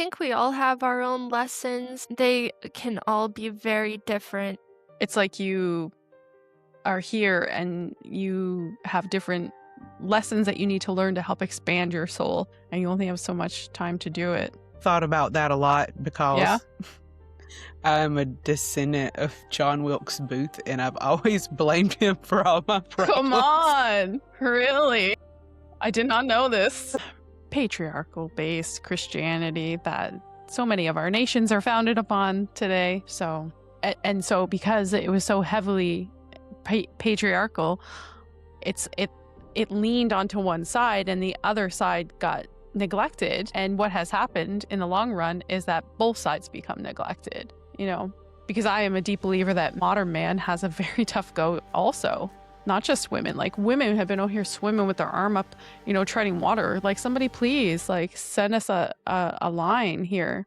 think we all have our own lessons. They can all be very different. It's like you are here and you have different lessons that you need to learn to help expand your soul, and you only have so much time to do it. Thought about that a lot because I'm a descendant of John Wilkes Booth, and I've always blamed him for all my problems. Come on, really? I did not know this. Patriarchal-based Christianity that so many of our nations are founded upon today. So because it was so heavily patriarchal, it leaned onto one side, and the other side got neglected. And what has happened in the long run is that both sides become neglected. Because I am a deep believer that modern man has a very tough go also. Not just women. Like, women have been out here swimming with their arm up, treading water. Like, somebody please, send us a line here.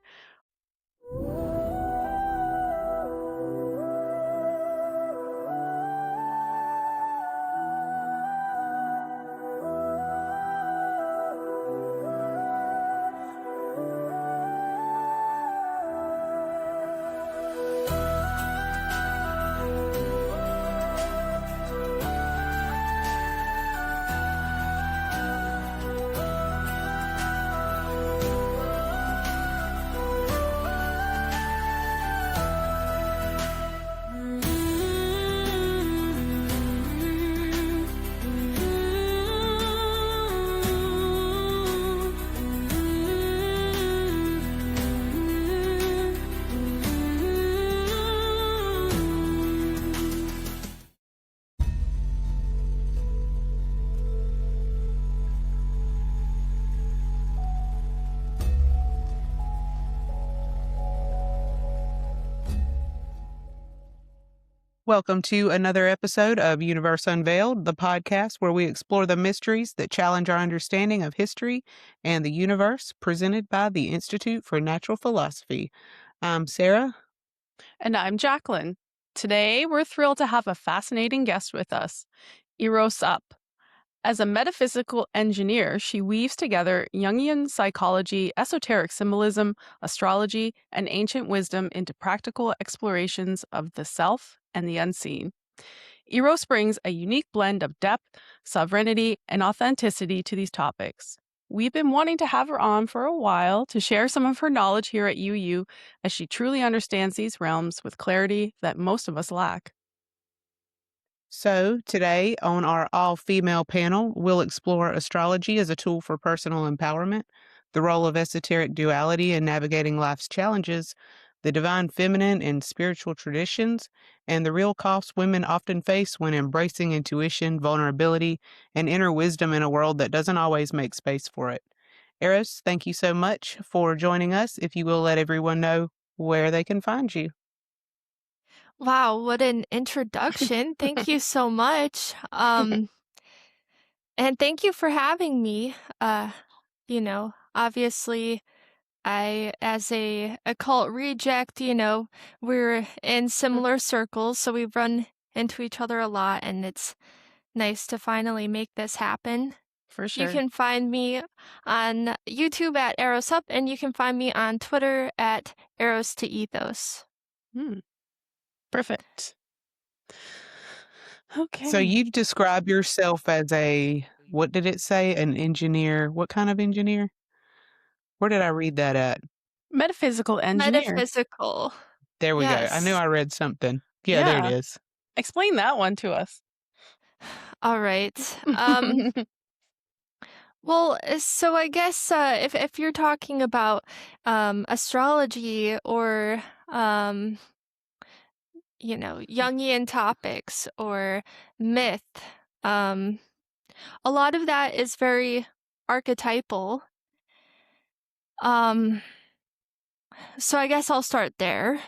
Welcome to another episode of Universe Unveiled, the podcast where we explore the mysteries that challenge our understanding of history and the universe, presented by the Institute for Natural Philosophy. I'm Sarah. And I'm Jacqueline. Today, we're thrilled to have a fascinating guest with us, ErosUp. As a metaphysical engineer, she weaves together Jungian psychology, esoteric symbolism, astrology, and ancient wisdom into practical explorations of the self and the unseen. Eros brings a unique blend of depth, sovereignty, and authenticity to these topics. We've been wanting to have her on for a while to share some of her knowledge here at UU, as she truly understands these realms with clarity that most of us lack. So today on our all-female panel, we'll explore astrology as a tool for personal empowerment, the role of esoteric duality in navigating life's challenges, the divine feminine and spiritual traditions, and the real costs women often face when embracing intuition, vulnerability, and inner wisdom in a world that doesn't always make space for it. Eros, thank you so much for joining us. If you will let everyone know where they can find you. Wow, what an introduction. Thank you so much. And thank you for having me. Obviously, I, as a occult reject, we're in similar circles, so we run into each other a lot, and it's nice to finally make this happen. For sure. You can find me on YouTube at ErosUp, and you can find me on Twitter at Eros to Ethos. Perfect. Okay. So you describe yourself as what did it say? An engineer. What kind of engineer? Where did I read that at? Metaphysical engineer. Metaphysical. There we Yes. go. I knew I read something. Yeah, there it is. Explain that one to us. All right. Well, so I guess if you're talking about astrology or Jungian topics or myth, a lot of that is very archetypal. So I guess I'll start there.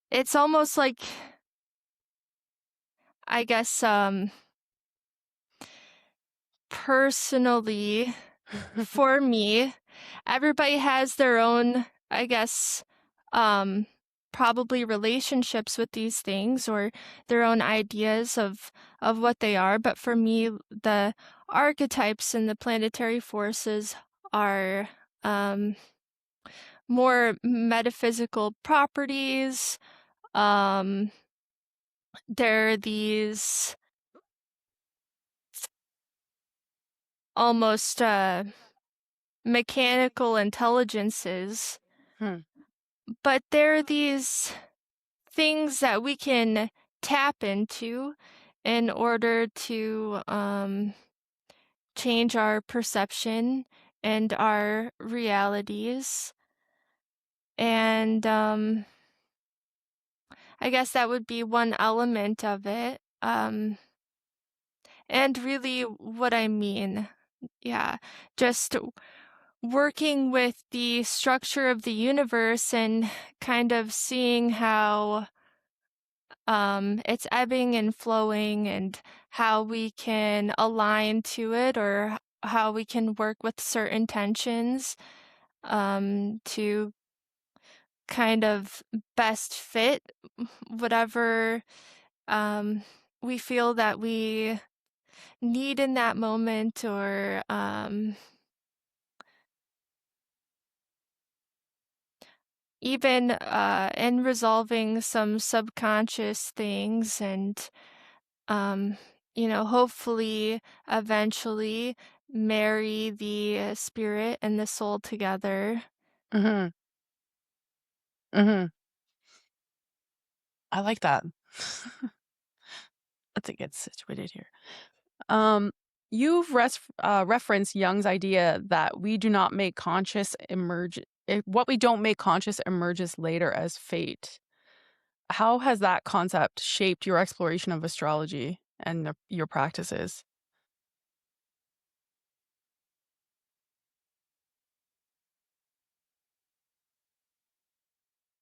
It's almost like, I guess, personally, for me, everybody has their own, I guess, probably relationships with these things or their own ideas of what they are. But for me, the archetypes and the planetary forces are more metaphysical properties. They're these almost mechanical intelligences, Hmm. but they're these things that we can tap into in order to change our perception and our realities. And I guess that would be one element of it. And really what I mean. Yeah, just working with the structure of the universe and kind of seeing how it's ebbing and flowing and how we can align to it or how we can work with certain tensions to kind of best fit whatever um, we feel that we need in that moment or even in resolving some subconscious things and um, hopefully eventually marry the spirit and the soul together. Mm-hmm. Mm-hmm. I like that. Let's get situated here. You've referenced Jung's idea that we do not make conscious emerge. What we don't make conscious emerges later as fate. How has that concept shaped your exploration of astrology and your practices?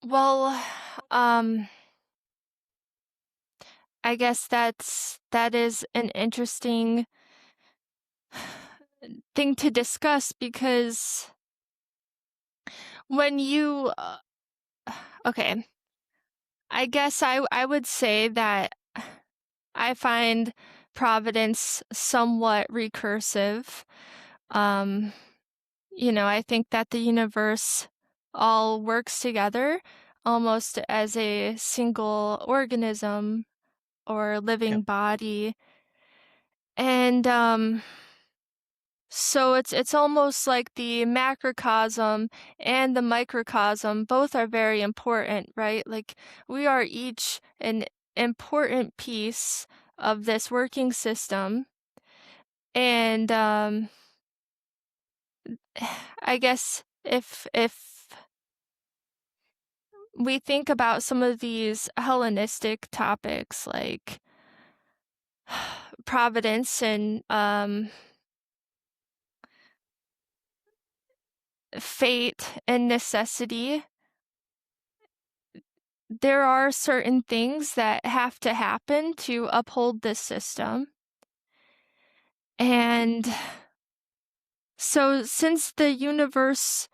Well, um, I guess that is an interesting thing to discuss because when you okay, I guess I would say that I find Providence somewhat recursive. Um, I think that the universe all works together almost as a single organism or living Yep. body. And so it's almost like the macrocosm and the microcosm both are very important, right? Like we are each an important piece of this working system. And I guess if we think about some of these Hellenistic topics like providence and fate and necessity, there are certain things that have to happen to uphold this system. And so, since the universe,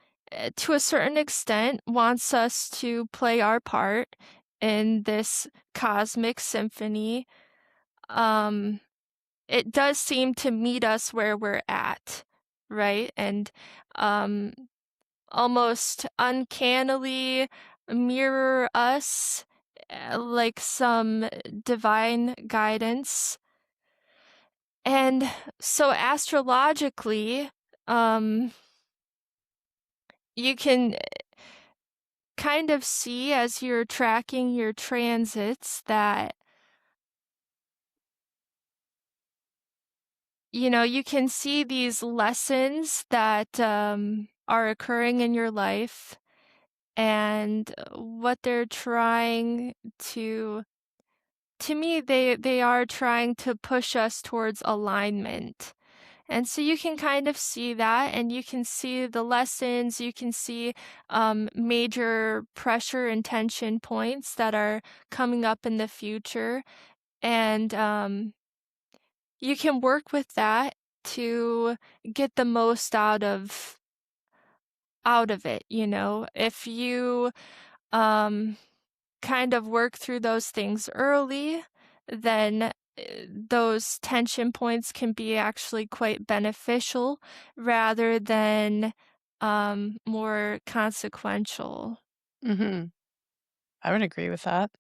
to a certain extent, wants us to play our part in this cosmic symphony, um, it does seem to meet us where we're at, right? And um, almost uncannily mirror us like some divine guidance. And so astrologically, you can kind of see as you're tracking your transits that, you can see these lessons that are occurring in your life and what they're trying to me they are trying to push us towards alignment. And so you can kind of see that and you can see the lessons, you can see major pressure and tension points that are coming up in the future. And you can work with that to get the most out of it, if you um kind of work through those things early, then those tension points can be actually quite beneficial rather than more consequential. Mhm. I would agree with that.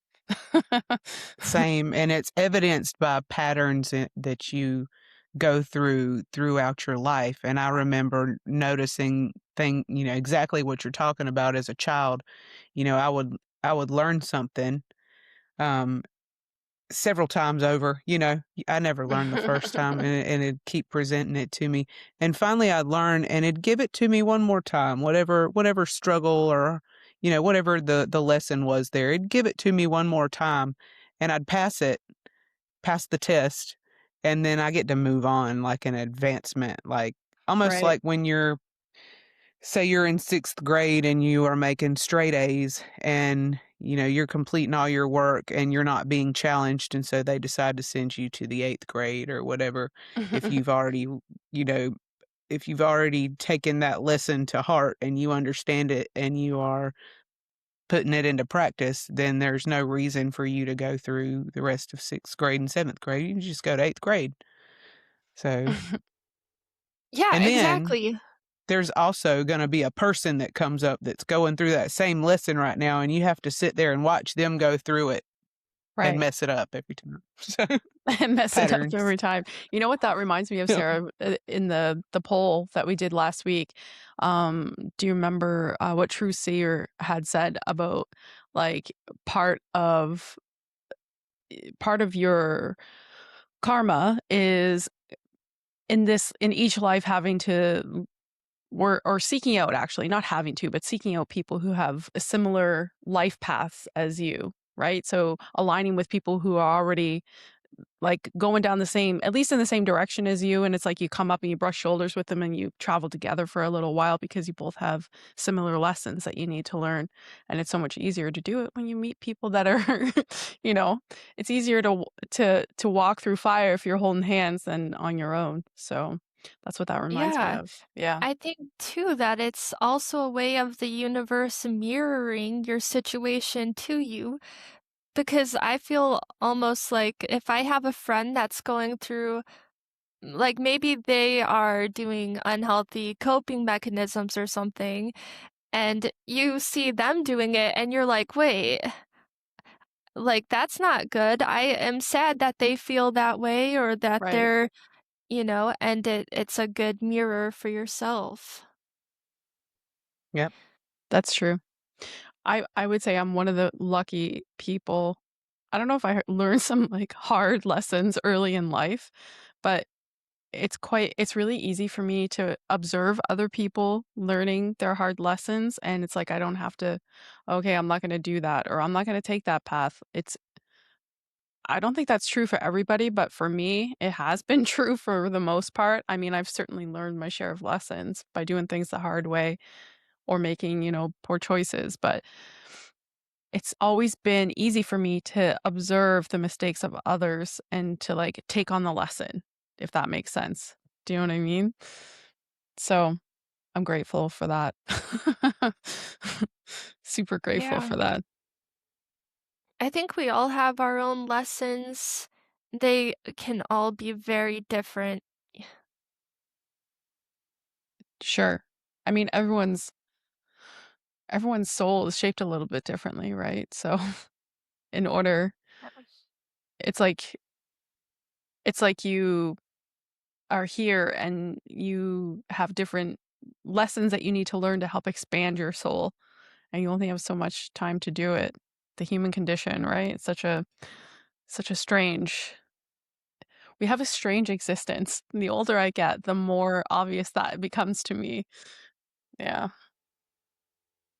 Same, and it's evidenced by patterns that you go through throughout your life. And I remember noticing exactly what you're talking about as a child. I would learn something um several times over. I never learned the first time, and it'd keep presenting it to me. And finally I'd learn, and it'd give it to me one more time, whatever struggle or, whatever the lesson was there. It'd give it to me one more time, and I'd pass the test, and then I get to move on like an advancement, like almost Right. like when say you're in 6th grade and you are making straight A's, and you're completing all your work and you're not being challenged, and so they decide to send you to the 8th grade or whatever. If you've already you know if you've already taken that lesson to heart and you understand it and you are putting it into practice, then there's no reason for you to go through the rest of 6th grade and 7th grade. You can just go to 8th grade. So, Yeah, and then exactly. there's also gonna be a person that comes up that's going through that same lesson right now, and you have to sit there and watch them go through it and Right. mess it up every time. So, And mess it up patterns. every time. You know what that reminds me of, Yep. Sarah? In the poll that we did last week, do you remember what True Seer had said about like part of part of your karma is in each life having to work or seeking out, actually not having to, but seeking out people who have a similar life paths as you, right? So aligning with people who are already like going down the same, at least in the same direction as you. And it's like you come up and you brush shoulders with them and you travel together for a little while because you both have similar lessons that you need to learn. And it's so much easier to do it when you meet people that are, you know, it's easier to walk through fire if you're holding hands than on your own. So that's what that reminds me Yeah. of. Yeah. I think too that it's also a way of the universe mirroring your situation to you because I feel almost like if I have a friend that's going through, like maybe they are doing unhealthy coping mechanisms or something, and you see them doing it and you're like, wait, like that's not good. I am sad that they feel that way or that Right. they're, and it's a good mirror for yourself. Yep. That's true. I would say I'm one of the lucky people. I don't know if I learned some like hard lessons early in life, but it's really easy for me to observe other people learning their hard lessons, and it's like I don't have to, okay, I'm not going to do that or I'm not going to take that path. I don't think that's true for everybody, but for me, it has been true for the most part. I mean, I've certainly learned my share of lessons by doing things the hard way or making, poor choices, but it's always been easy for me to observe the mistakes of others and to, like, take on the lesson, if that makes sense. Do you know what I mean? So, I'm grateful for that. Super grateful Yeah. for that. I think we all have our own lessons. They can all be very different. Sure. I mean, everyone's soul is shaped a little bit differently, right? So, in order it's like it's like you are here and you have different lessons that you need to learn to help expand your soul, and you only have so much time to do it. The human condition, right? It's such a strange we have a strange existence. And the older I get, the more obvious that it becomes to me. Yeah,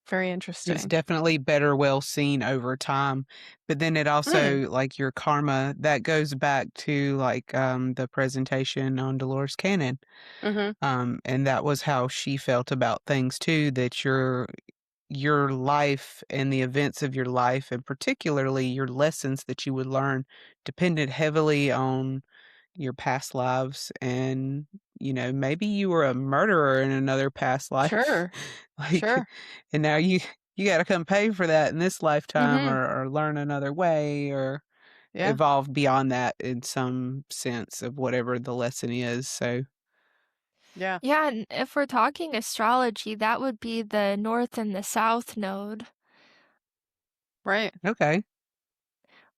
very It's interesting. definitely better well seen over time. But then it Mm, also, like your karma, that goes back to like the presentation on Dolores Cannon. mhm, And that was how she felt about things too, that your life and the events of your life, and particularly your lessons that you would learn, depended heavily on your past lives. And maybe you were a murderer in another past life. sure, Like, sure. and now you gotta come pay for that in this lifetime Mhm. or learn another way or Yeah. evolve beyond that in some sense of whatever the lesson is, so Yeah. Yeah, and if we're talking astrology, that would be the north and the south node, Right. okay.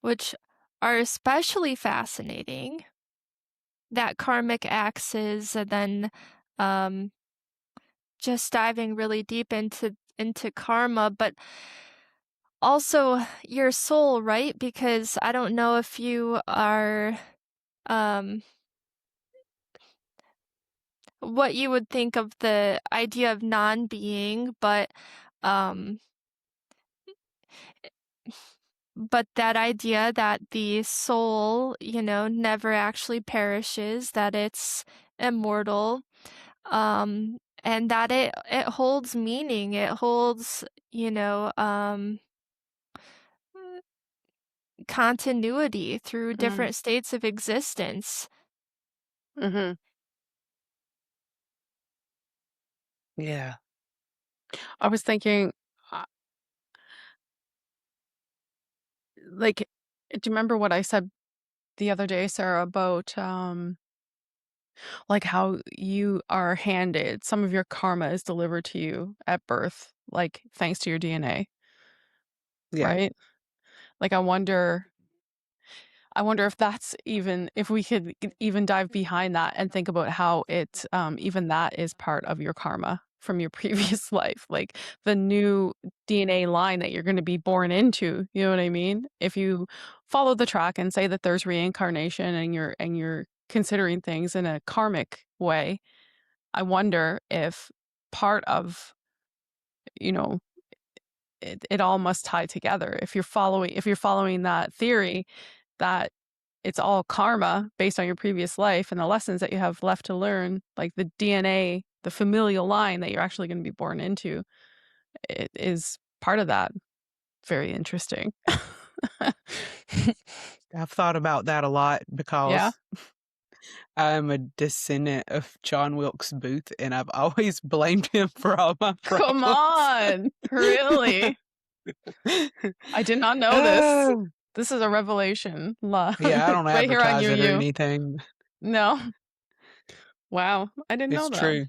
which are especially fascinating. That karmic axis, and then um, just diving really deep into karma, but also your soul, right? Because I don't know if you are um, what you would think of the idea of non-being, um, but that idea that the soul, never actually perishes, that it's immortal, and that it holds meaning. It holds, continuity through Mm. different states of existence. Mhm. Yeah. I was thinking, uh, like, do you remember what I said the other day, Sarah, about, like, how you are handed some of your karma is delivered to you at birth, like, thanks to your DNA, Yeah. right? Like, I wonder if that's even if we could even dive behind that and think about how it even that is part of your karma from your previous life, like the new DNA line that you're going to be born into. You know what I mean? If you follow the track and say that there's reincarnation and you're considering things in a karmic way, I wonder if part of you know it all must tie together. If you're following that theory that it's all karma based on your previous life and the lessons that you have left to learn, like the DNA, the familial line that you're actually going to be born into, it is part of that. Very interesting. I've thought about that a lot Yeah. because I'm a descendant of John Wilkes Booth, and I've always blamed him for all my Come problems. on. Really? I did not know this. Oh. This is a revelation. Yeah, I don't Right here on advertise it or you. anything. No. Wow. I didn't It's know that. true.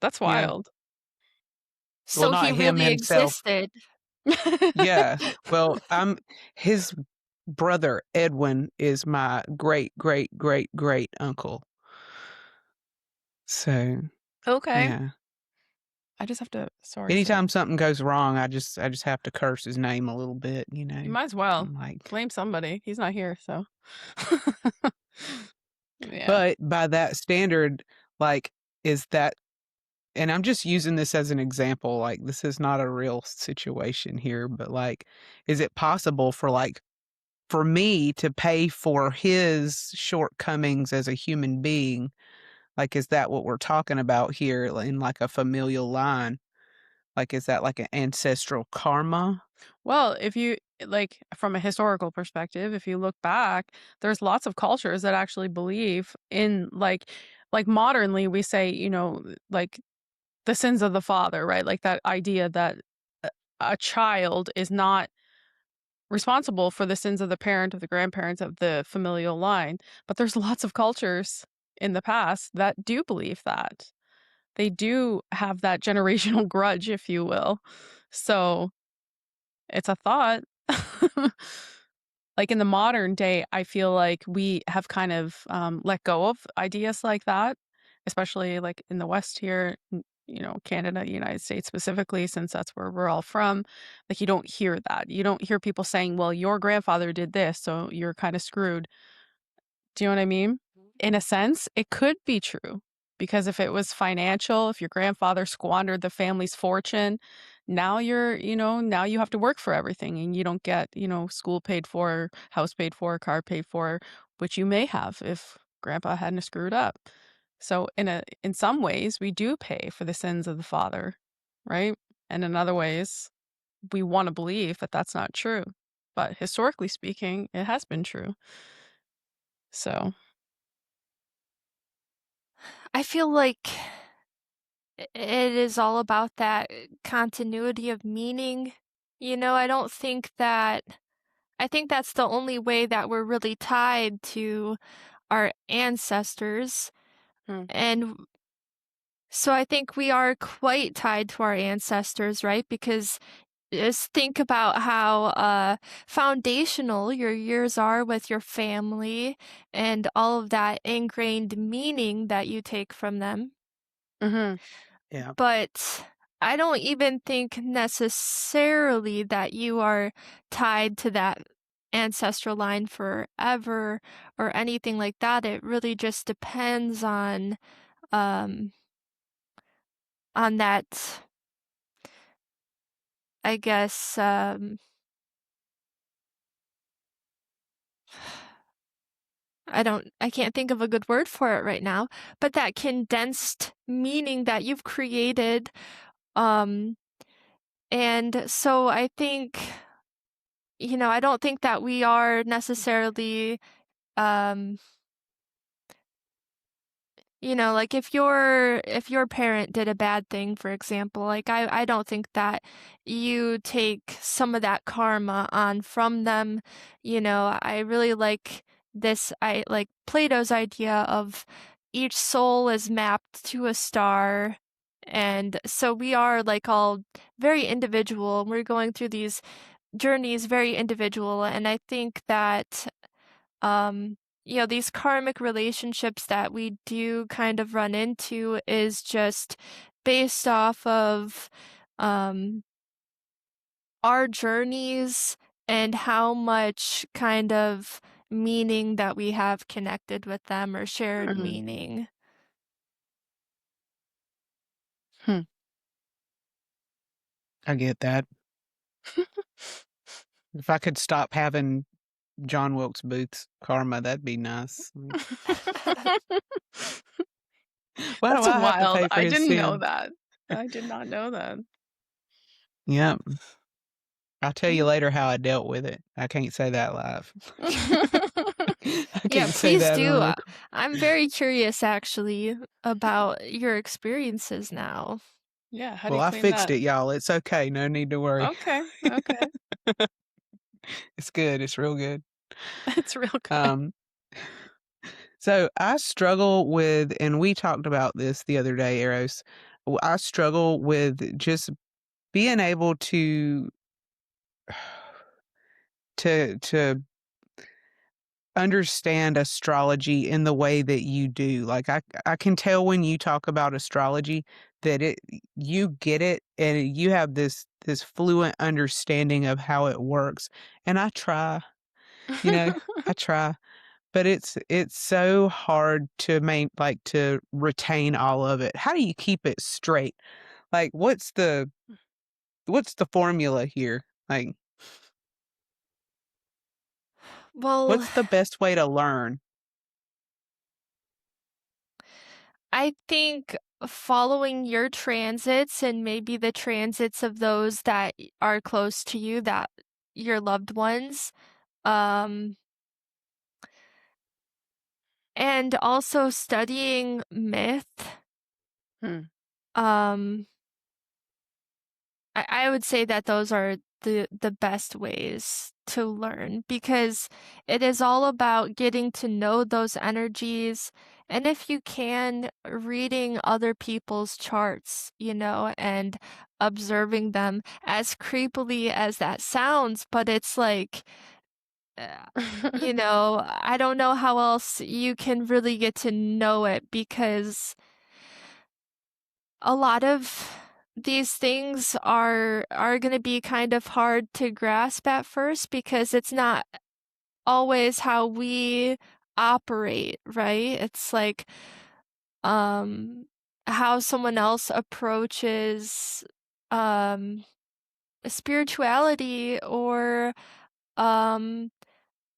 That's Yeah. wild. Well, So he not him really himself. existed. Yeah. Well, I'm his brother Edwin is my great great great great uncle. So, Okay. yeah. I just have to sorry, sir. Anytime something goes wrong, I just have to curse his name a little bit, you You know. might as well. I'm like, Blame somebody. He's not here, so. Yeah. but by that standard, like, is that and I'm just using this as an example, like, this is not a real situation here, but, like, is it possible for, like, for me to pay for his shortcomings as a human being? Like, is that what we're talking about here in, like, a familial line? Like, is that like an ancestral karma? Well, if you like from a historical perspective, if you look back, there's lots of cultures that actually believe in like modernly we say, like the sins of the father, right? Like that idea that a a child is not responsible for the sins of the parent, of the grandparents, of the familial line. But there's lots of cultures in the past that do believe that. They do have that generational grudge, if you will. So it's a thought. Like in the modern day, I feel like we have kind of let go of ideas like that, especially like in the West here, Canada, United States specifically, since that's where we're all from. Like you don't hear that. You don't hear people saying, well, your grandfather did this, so you're kind of screwed. Do you know what I mean? In a sense, it could be true because if it was financial, if your grandfather squandered the family's fortune, now you have to work for everything and you don't get, school paid for, house paid for, car paid for, which you may have if grandpa hadn't screwed up. So in some ways, we do pay for the sins of the father, right? And in other ways, we want to believe that that's not true. But historically speaking, it has been true. So, I feel like it is all about that continuity of meaning. I don't think that I think that's the only way that we're really tied to our ancestors. Hmm. And so I think we are quite tied to our ancestors, right? Because just think about how foundational your years are with your family and all of that ingrained meaning that you take from them. Mm-hmm. Yeah. But I don't even think necessarily that you are tied to that ancestral line forever or anything like that. It really just depends um on that, I guess. I can't think of a good word for it right now, but that condensed meaning that you've created. Um, and so I think, I don't think that we are necessarily, um, like if your parent did a bad thing, for example, like I don't think that you take some of that karma on from them. I really like I like Plato's idea of each soul is mapped to a star. And so we are like all very individual. We're going through these journeys very individual. And I think that these karmic relationships that we do kind of run into is just based off of um, our journeys and how much kind of meaning that we have connected with them or shared Mm-hmm. meaning. Hmm. I get that. If I could stop having John Wilkes Booth's karma, that'd be nice. Why do That's I have to wild. pay for I his didn't know sins? that. I did not know that. Yep. I'll tell you later how I dealt with it. I can't say that live. I Yeah, can't say please that do. on I'm very curious actually about your experiences now. Yeah, how do Well, you I clean fixed that? it, y'all. It's okay. No need to worry. Okay, okay. It's good. It's real good. It's real good. Um, so I struggle with, and we talked about this the other day, Eros. I struggle with just being able to understand astrology in the way that you do. Like I can tell when you talk about astrology that you get it and you have this fluent understanding of how it works. And I try, you know, I try, but it's so hard to to retain all of it. How do you keep it straight? Like what's the formula here? Like Well, what's the best way to learn? I think following your transits and maybe the transits of those that are close to you, that your loved ones, um, and also studying myth, Hmm. um, I would say that those are the best ways to learn because it is all about getting to know those energies and if you can reading other people's charts, and observing them as creepily as that sounds, but it's like uh, I don't know how else you can really get to know it because a lot of these things are going to be kind of hard to grasp at first because it's not always how we operate, right? It's like um how someone else approaches um spirituality or um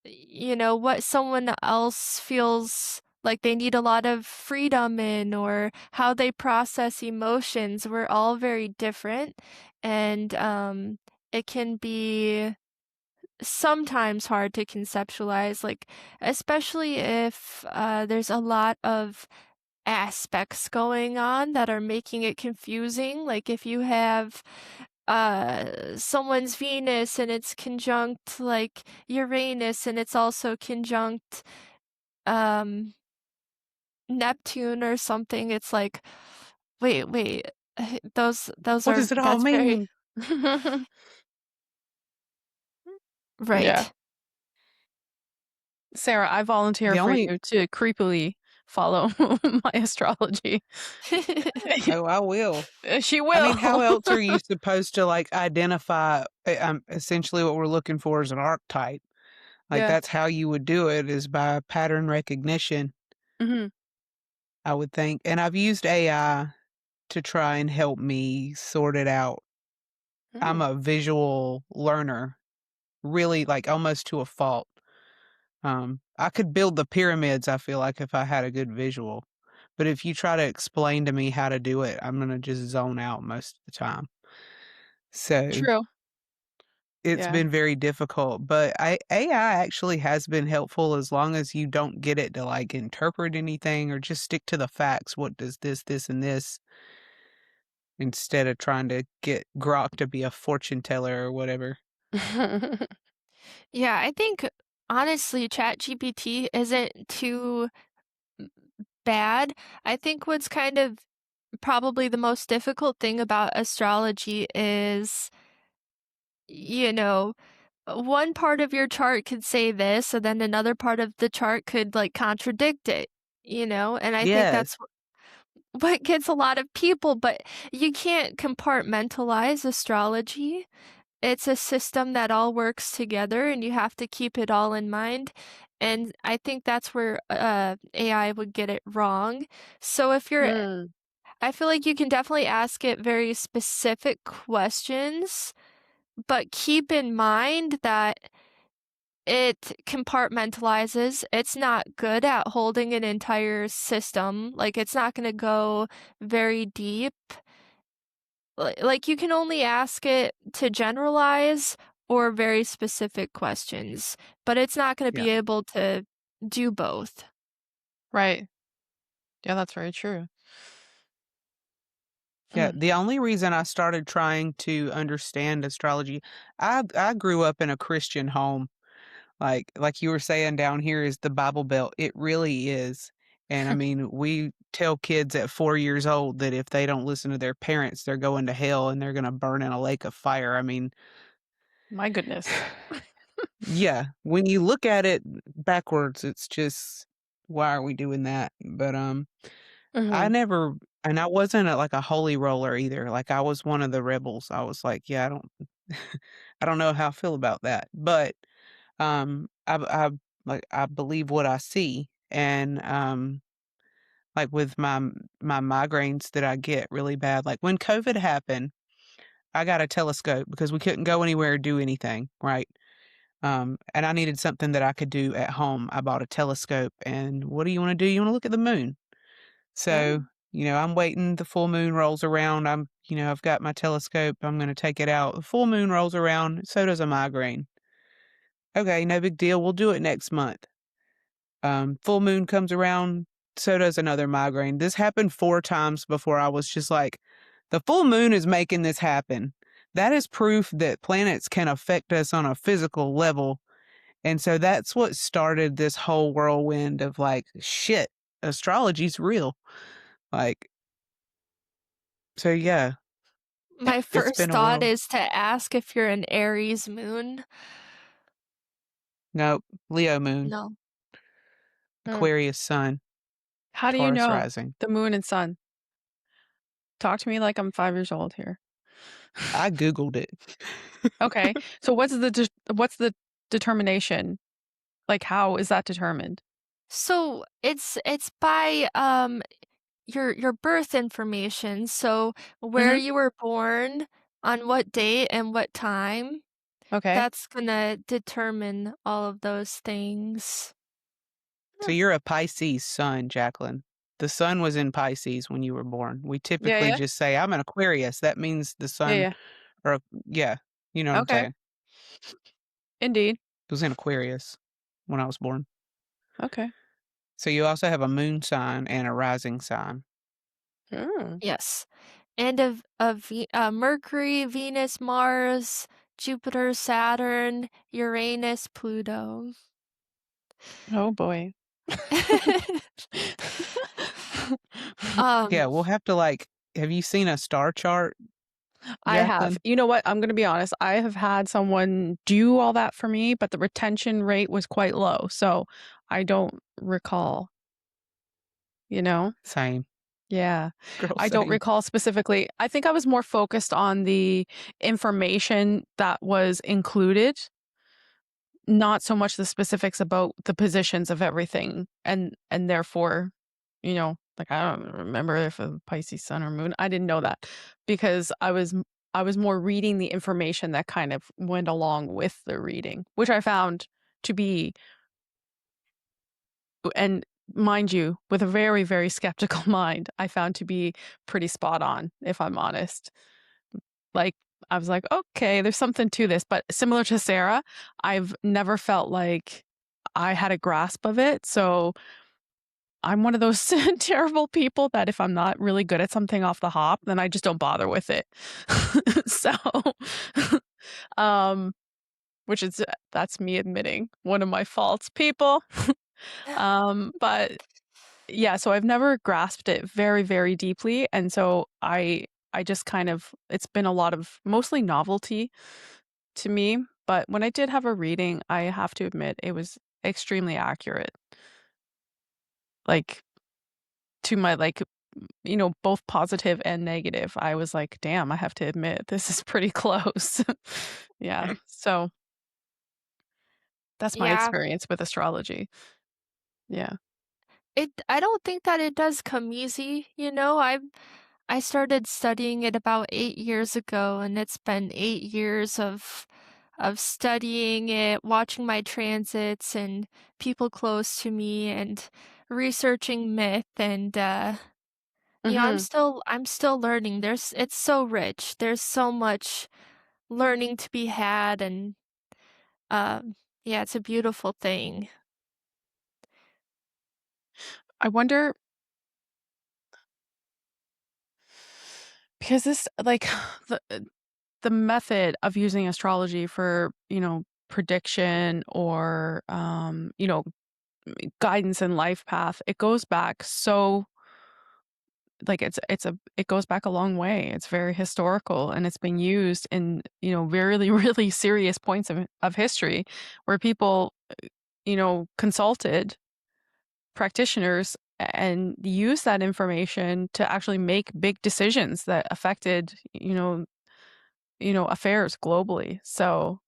what someone else feels like they need a lot of freedom in or how they process emotions. We're all very different and it can be sometimes hard to conceptualize, like especially if there's a lot of aspects going on that are making it confusing. Like if you have someone's Venus and it's conjunct like Uranus and it's also conjunct um Neptune or something, it's like, wait, those What are does it all that's very mean? Yeah. right. Sarah, I volunteer The for only you to creepily follow my astrology. Oh, I will. She I will. mean, how else are you supposed to like identify? Essentially, what we're looking for is an archetype. Like Yeah. that's how you would do it is by pattern recognition, Mhm. I would think. And I've used AI to try and help me sort it out. I'm Mm. a visual learner, really like almost to a fault. I could build the pyramids, I feel like, if I had a good visual. But if you try to explain to me how to do it, I'm gonna just zone out most of the time. So True. it's Yeah. been very difficult, but AI actually has been helpful as long as you don't get it to like interpret anything or just stick to the facts. What does this, and this instead of trying to get Grok to be a fortune teller or whatever. Yeah, I think honestly ChatGPT isn't too bad. I think what's kind of probably the most difficult thing about astrology is, you know, one part of your chart could say this, and then another part of the chart could like contradict it, and I think Yes. that's what gets a lot of people, but you can't compartmentalize astrology. It's a system that all works together and you have to keep it all in mind. And I think that's where AI would get it wrong. So Mm. I feel like you can definitely ask it very specific questions, but keep in mind that it compartmentalizes. It's not good at holding an entire system. Like, it's not going to go very deep. Like, you can only ask it to generalize or very specific questions, but it's not going to Yeah. be able to do both. Right. Yeah, that's very true. Yeah, Mm. the only reason I started trying to understand astrology, I grew up in a Christian home. Like you were saying down here is the Bible Belt. It really is. And I mean, we tell kids at 4 years old that if they don't listen to their parents, they're going to hell and they're going to burn in a lake of fire. I mean, My goodness. yeah, when you look at it backwards, it's just why are we doing that? But I Mhm. never and I wasn't like a holy roller either. Like I was one of the rebels. I was like, yeah, I don't I don't know how I feel about that. But I like I believe what I see and like with my migraines that I get really bad. Like when COVID happened, I got a telescope because we couldn't go anywhere or do anything, right? And I needed something that I could do at home. I bought a telescope and what do you want to do? You want to look at the moon. So, Mm. I'm waiting, the full moon rolls around. I've got my telescope. I'm going to take it out. The full moon rolls around, so does a migraine. Okay, no big deal. We'll do it next month. Full moon comes around, so does another migraine. This happened 4 times before I was just like, the full moon is making this happen. That is proof that planets can affect us on a physical level. And so that's what started this whole whirlwind of like, shit, astrology's real. Like, so yeah, My it's first been a thought whirl. is to ask if you're an Aries moon. Nope. Leo moon, No. Mm. Aquarius sun, How do you Taurus know rising. the moon and sun? Talk to me like I'm 5 years old here. I Googled it. Okay. So what's the determination? Like, how is that determined? So it's by your birth information. So where Mhm. you were born, on what date and what time, Okay. that's gonna determine all of those things. So Hmm. you're a Pisces sun, Jacqueline. The sun was in Pisces when you were born. We Yeah, typically yeah. just say, I'm an Aquarius. That means the Yeah, sun, yeah. or yeah, you know what I'm Okay. saying. Indeed. It was in Aquarius when I was born. Okay. So you also have a moon sign and a rising sign. Mm. Yes. And Mercury, Venus, Mars, Jupiter, Saturn, Uranus, Pluto. Oh boy. Yeah, Um, we'll have to like have you seen a star chart, I have. Jacqueline? You know what? I'm going to be honest. I have had someone do all that for me, but the retention rate was quite low. So I don't recall, you know? Same. Yeah. Girl, I don't same. recall specifically. I think I was more focused on the information that was included, not so much the specifics about the positions of everything. And therefore, like I don't remember if a Pisces sun or moon. I didn't know that because I was more reading the information that kind of went along with the reading, which I found to be, and mind you, with a very, very skeptical mind, I found to be pretty spot on, if I'm honest. Like, I was like, okay, there's something to this. But similar to Sarah, I've never felt like I had a grasp of it. So I'm one of those terrible people that if I'm not really good at something off the hop, then I just don't bother with it. So, um, which is that's me admitting one of my faults, people. But yeah, so I've never grasped it very, very deeply, and so I just kind of it's been a lot of mostly novelty to me, but when I did have a reading, I have to admit it was extremely accurate. Like to my both positive and negative. I was like, "Damn, I have to admit this is pretty close." Yeah. So that's my yeah, experience with astrology. Yeah. I don't think that it does come easy, you know? I started studying it about 8 years ago, and it's been 8 years of studying it, watching my transits and people close to me and researching myth and Mhm. I'm still learning. It's so rich. There's so much learning to be had and yeah, it's a beautiful thing. I wonder because this like the the method of using astrology for, prediction or guidance in life path, it goes back so like it goes back a long way. It's very historical and it's been used in, really, really serious points of history where people, consulted practitioners and used that information to actually make big decisions that affected, affairs globally. So,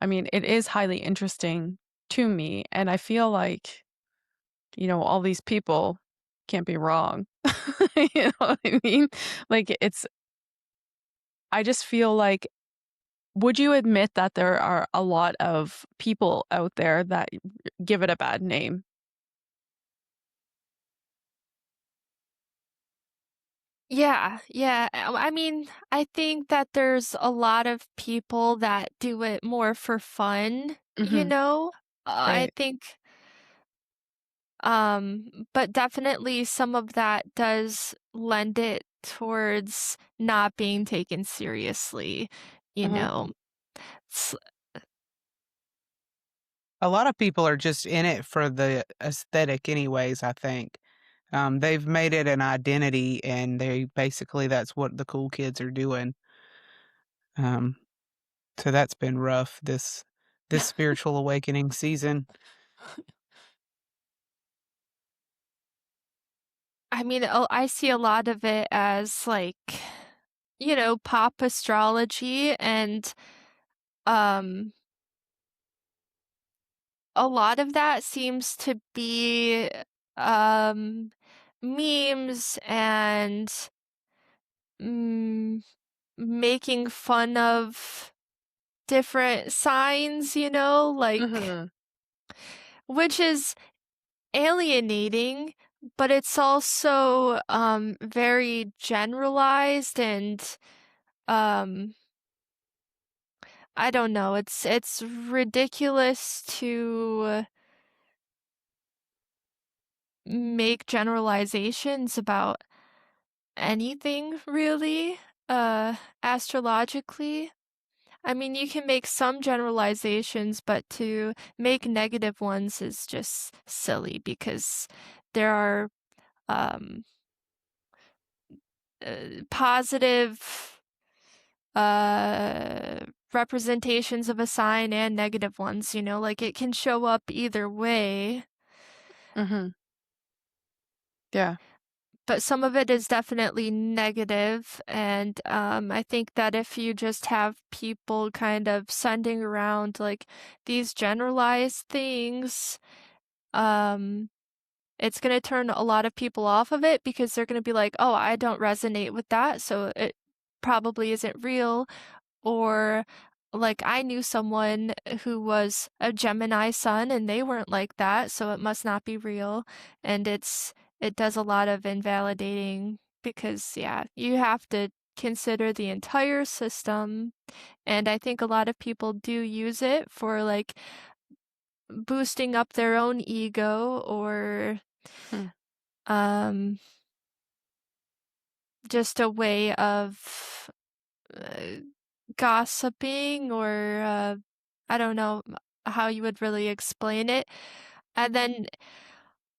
I mean, it is highly interesting to me. And I feel like, all these people can't be wrong. You know what I mean? Like, I just feel like, would you admit that there are a lot of people out there that give it a bad name? Yeah, yeah. I mean, I think that there's a lot of people that do it more for fun, you Hmm. know? I Right. think but definitely some of that does lend it towards not being taken seriously, you Hmm. know. S A lot of people are just in it for the aesthetic anyways, I think. They've made it an identity and they basically that's what the cool kids are doing. Um, so that's been rough this spiritual awakening season. I mean, I see a lot of it as like, pop astrology and um a lot of that seems to be um memes and mm, making fun of different signs, like Hmm. which is alienating, but it's also very generalized and um I don't know, it's ridiculous to make generalizations about anything really, astrologically. I mean, you can make some generalizations, but to make negative ones is just silly because there are um, positive uh, representations of a sign and negative ones, like it can show up either way. Mm-hmm. Yeah. But some of it is definitely negative, and I think that if you just have people kind of sending around like these generalized things, um, it's going to turn a lot of people off of it because they're going to be like, oh, I don't resonate with that, so it probably isn't real. Or like I knew someone who was a Gemini sun and they weren't like that, so it must not be real. And it does a lot of invalidating because yeah, you have to consider the entire system. And I think a lot of people do use it for like boosting up their own ego or Hmm. um just a way of uh, gossiping or I don't know how you would really explain it. And then,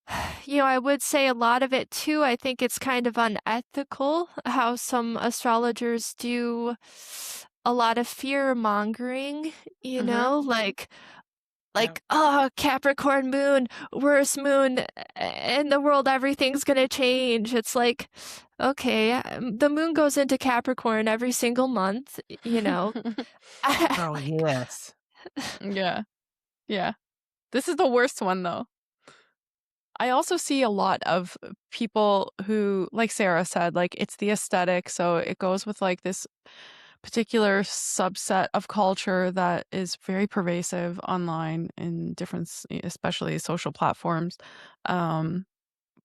I would say a lot of it too, I think it's kind of unethical how some astrologers do a lot of fear mongering, Mm-hmm. like Yeah. oh, Capricorn moon, worst moon in the world, everything's gonna change. It's like, okay, the moon goes into Capricorn every single month, Oh, yes. Yeah. Yeah. This is the worst one, though. I also see a lot of people who, like Sarah said, like it's the aesthetic. So it goes with like this particular subset of culture that is very pervasive online in different, especially social platforms. Um,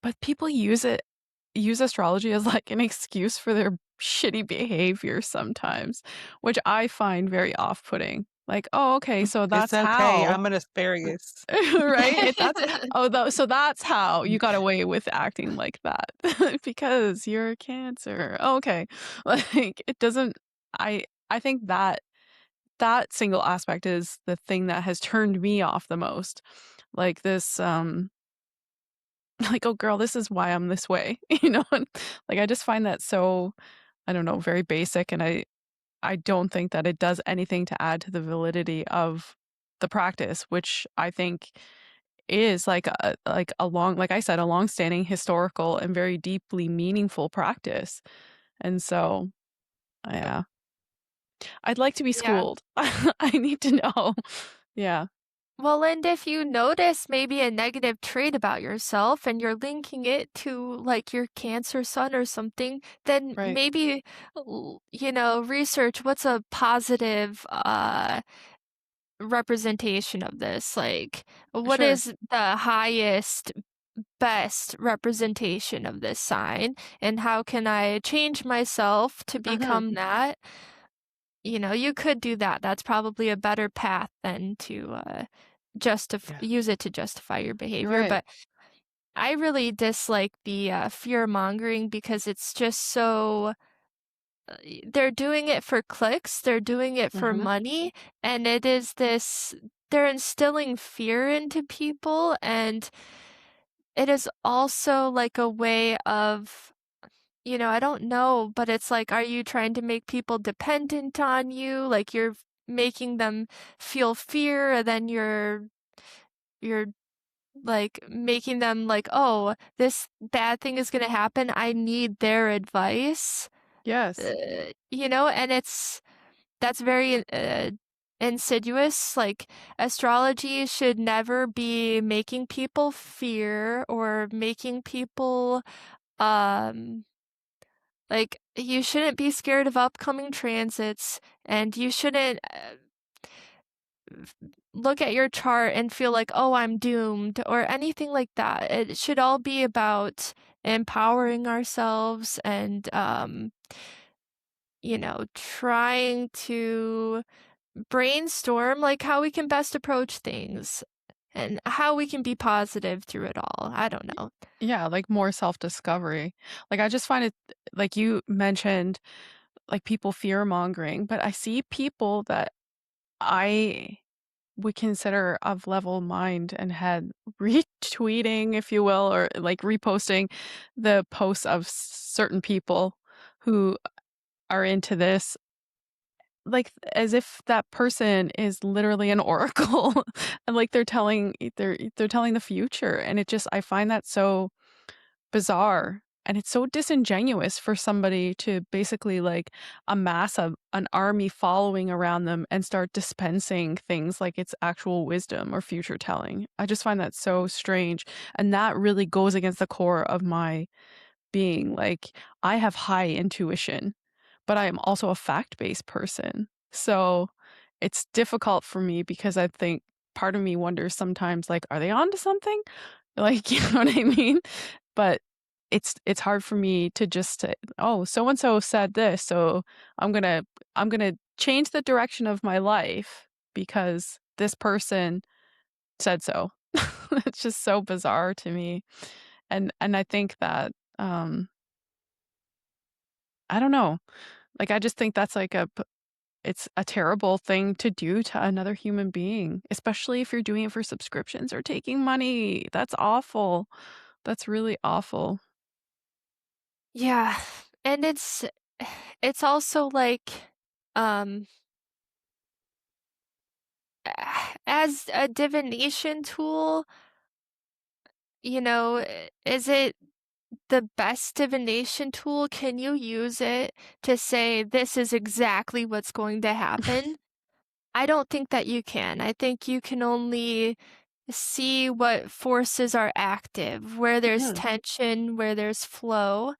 but people use astrology as like an excuse for their shitty behavior sometimes, which I find very off-putting. Like, oh, okay, so It's that's okay. how. I'm an asparagus. Right? So that's how you got away with acting like that because you're a Cancer. Okay. Like it doesn't I think that single aspect is the thing that has turned me off the most. Like this like, oh girl, this is why I'm this way, and, like I just find that so, I don't know, very basic, and I don't think that it does anything to add to the validity of the practice, which I think is like a long, like I said, a long-standing historical and very deeply meaningful practice. And so, yeah, I'd like to be Yeah. schooled. I need to know. Yeah, Well, and if you notice maybe a negative trait about yourself and you're linking it to like your Cancer sun or something, then right. maybe, research what's a positive representation of this. Like, what Sure. is the highest, best representation of this sign? And how can I change myself to Mhm. become that? You could do that. That's probably a better path than to Yeah. use it to justify your behavior. Right. But I really dislike the fear mongering because it's just so they're doing it for clicks, they're doing it for Mhm. money, and it is this they're instilling fear into people, and it is also like a way of I don't know, but it's like, are you trying to make people dependent on you? Like you're making them feel fear, and then you're like making them like, oh, this bad thing is gonna happen. I need their advice. Yes. And that's very insidious. Like astrology should never be making people fear or making people um like you shouldn't be scared of upcoming transits, and you shouldn't look at your chart and feel like, oh, I'm doomed or anything like that. It should all be about empowering ourselves and, trying to brainstorm like how we can best approach things. and how we can be positive through it all. I don't know. Yeah, like more self-discovery. Like I just find it, like you mentioned, like people fear-mongering, but I see people that I would consider of level mind and head retweeting, if you will, or like reposting the posts of certain people who are into this, like as if that person is literally an oracle and like they're telling the future, and it just, I find that so bizarre, and it's so disingenuous for somebody to basically like amass an army following around them and start dispensing things like it's actual wisdom or future telling. I just find that so strange, and that really goes against the core of my being. Like I have high intuition, but I am also a fact-based person. So it's difficult for me because I think part of me wonders sometimes, like, are they onto something? Like, you know what I mean? But it's hard for me to just say, oh, so and so said this, so I'm gonna I'm gonna change the direction of my life because this person said so. It's just so bizarre to me. And I think that I don't know. Like I just think that's like it's a terrible thing to do to another human being, especially if you're doing it for subscriptions or taking money. That's awful. That's really awful. Yeah. And it's also like um as a divination tool, is it the best divination tool? Can you use it to say this is exactly what's going to happen? I don't think that you can. I think you can only see what forces are active, where there's Mhm. tension, where there's flow,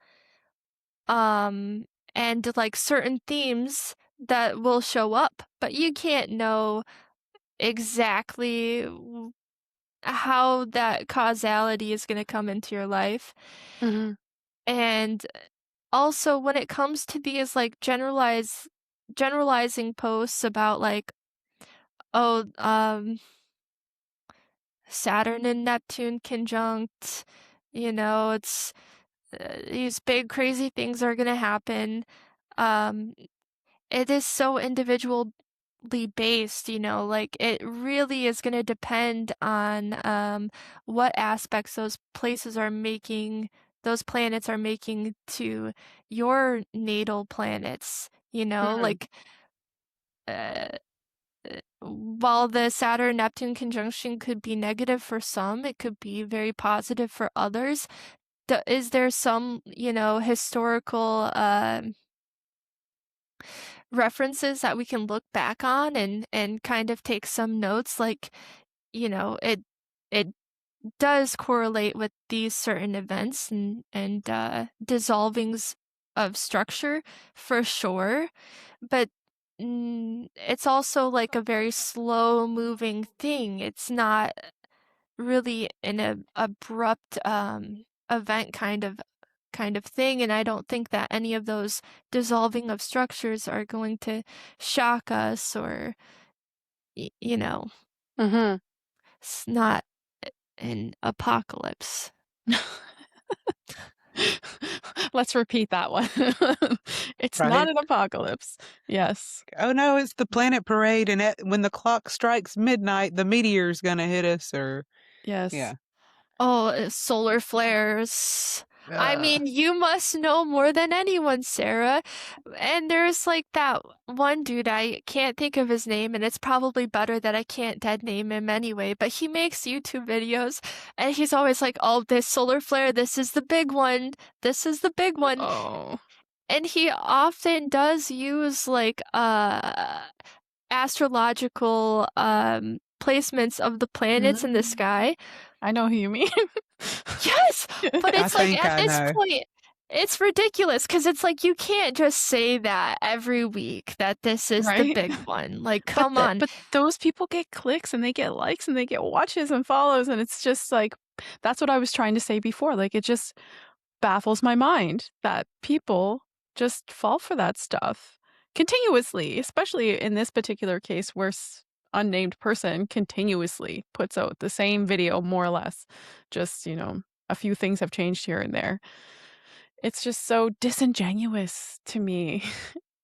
um, and like certain themes that will show up, but you can't know exactly how that causality is going to come into your life. Mhm. And also when it comes to these like generalizing posts about like, oh, Saturn and Neptune conjunct, it's these big crazy things are going to happen. Um, it is so individually based, like it really is going to depend on what aspects those planets are making to your natal planets, Mhm. like uh, while the Saturn Neptune conjunction could be negative for some, it could be very positive for others. Is there some, historical references that we can look back on and kind of take some notes? Like, it does correlate with these certain events and dissolvings of structure for sure, but it's also like a very slow moving thing. It's not really an abrupt event kind of thing, and I don't think that any of those dissolving of structures are going to shock us or y- you know Mhm. it's not an apocalypse. Let's repeat that one. It's not Right? an apocalypse. Yes. Oh no, it's the planet parade, and when the clock strikes midnight, the meteor's gonna hit us, or Yes. yeah. Oh, solar flares. I Ugh. mean, you must know more than anyone, Sarah. And there's like that one dude, I can't think of his name, and it's probably better that I can't dead name him anyway, but he makes YouTube videos and he's always like, oh, this solar flare, this is the big one. This is the big one. Oh. And he often does use like astrological placements of the planets in the Mm. sky. I know who you mean. Yes, but I it's like think at I this know. point, it's ridiculous because it's like you can't just say that every week that this is the Right? big one. Like, But come on. but those people get clicks and they get likes and they get watches and follows, and it's just like that's what I was trying to say before. Like it just baffles my mind that people just fall for that stuff continuously, especially in this particular case where unnamed person continuously puts out the same video more or less. Just, a few things have changed here and there. It's just so disingenuous to me.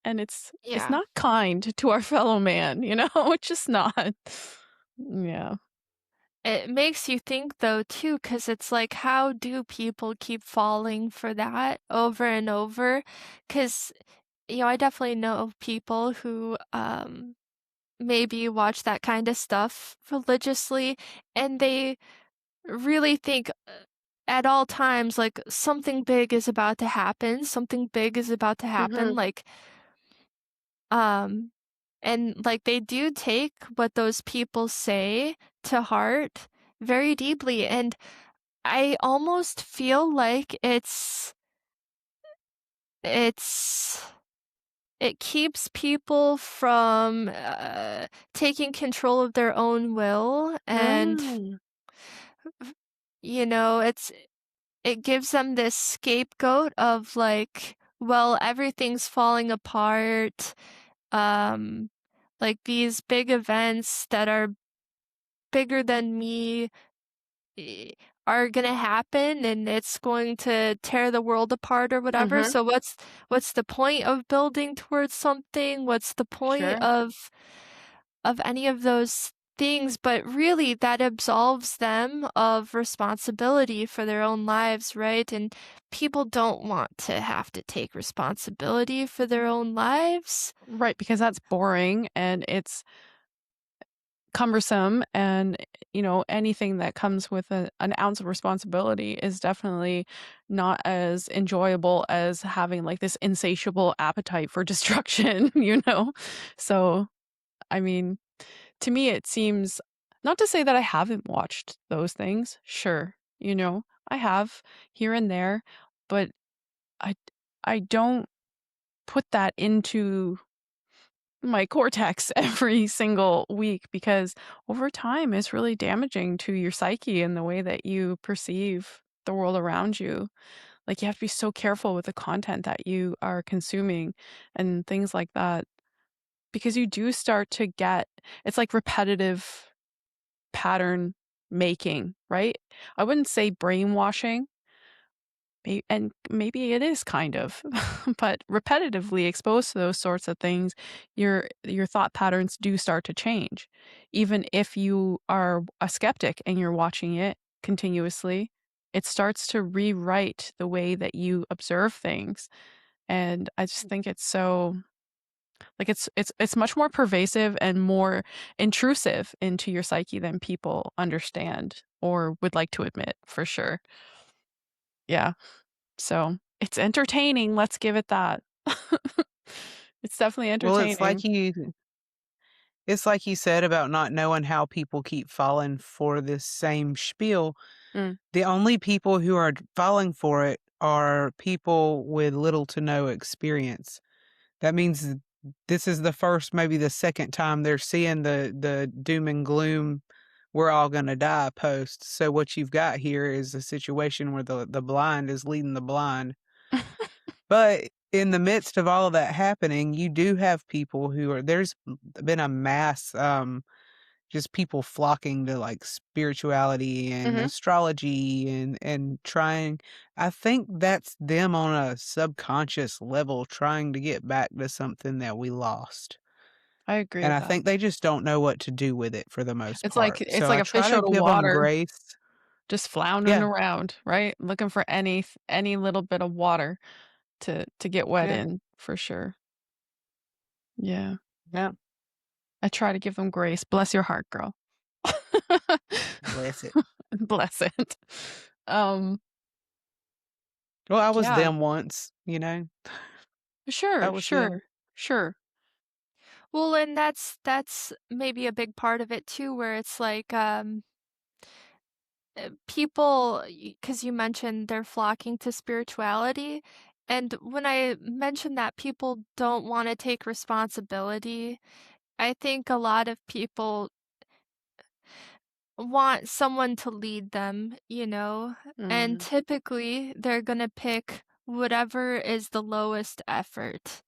And it's Yeah. not kind to our fellow man, It's just not. Yeah. It makes you think though too, because it's like, how do people keep falling for that over and over? Because, I definitely know people who, maybe watch that kind of stuff religiously, and they really think at all times, like, something big is about to happen, something big is about to happen, Mhm. like, um, and like they do take what those people say to heart very deeply. And I almost feel like it's it keeps people from taking control of their own will, and Mm. it gives them this scapegoat of like, well, everything's falling apart. Um, like these big events that are bigger than me eh, are gonna happen, and it's going to tear the world apart or whatever. Mhm. So what's the point of building towards something? What's the point Sure. of any of those things? But really that absolves them of responsibility for their own lives, right? And people don't want to have to take responsibility for their own lives. Right, because that's boring and it's cumbersome and, anything that comes with an ounce of responsibility is definitely not as enjoyable as having, like, this insatiable appetite for destruction, you know? So, I mean, to me, it seems not to say that I haven't watched those things. Sure, I have here and there, but I I don't put that into my cortex every single week because over time it's really damaging to your psyche and the way that you perceive the world around you. Like you have to be so careful with the content that you are consuming and things like that because you do start to get it's like repetitive pattern making, right? I wouldn't say brainwashing. And maybe it is kind of, but repetitively exposed to those sorts of things, your thought patterns do start to change. Even if you are a skeptic and you're watching it continuously, it starts to rewrite the way that you observe things. And I just think it's so like it's much more pervasive and more intrusive into your psyche than people understand or would like to admit for sure. Yeah. So, it's entertaining, let's give it that. It's definitely Well, entertaining. it's like you said about not knowing how people keep falling for this same spiel. Mm, The only people who are falling for it are people with little to no experience. That means this is the first, maybe the second time they're seeing the doom and gloom, "We're all gonna die" post. So what you've got here is a situation where the blind is leading the blind. But in the midst of all of that happening, you do have people who are there's been a mass, just people flocking to, like, spirituality and mhm, astrology and trying I think that's them on a subconscious level trying to get back to something that we lost, I agree and with I that. think they just don't know what to do with it for the most It's like part, it's so like I a try fish to out of give them water, grace. just floundering Yeah, around, right? Looking for any little bit of water to get wet yeah, in, for sure. Yeah. yeah, I try to give them grace. Bless your heart, girl. bless it. Bless it. Um, Well, I was yeah. them once, I Sure, was them. sure, sure. Well, and that's maybe a big part of it too, where it's like, people, because you mentioned they're flocking to spirituality, and when I mentioned that people don't want to take responsibility, I think a lot of people want someone to lead them, and Mm, typically they're gonna pick whatever is the lowest effort.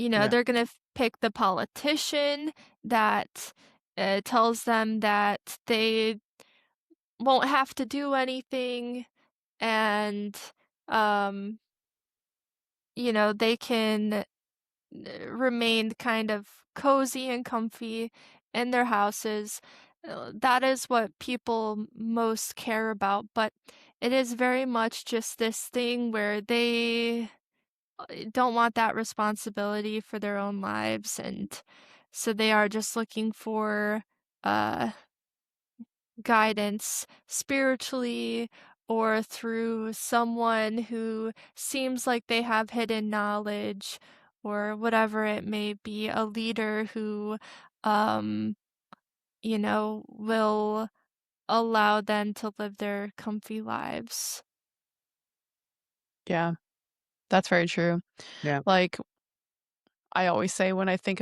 Yeah. they're gonna pick the politician that tells them that they won't have to do anything and um, they can remain kind of cozy and comfy in their houses. That is what people most care about, but it is very much just this thing where they don't want that responsibility for their own lives, and so they are just looking for uh guidance spiritually or through someone who seems like they have hidden knowledge or whatever it may be, a leader who, um, will allow them to live their comfy lives. Yeah, that's very true. Yeah. Like I always say when I try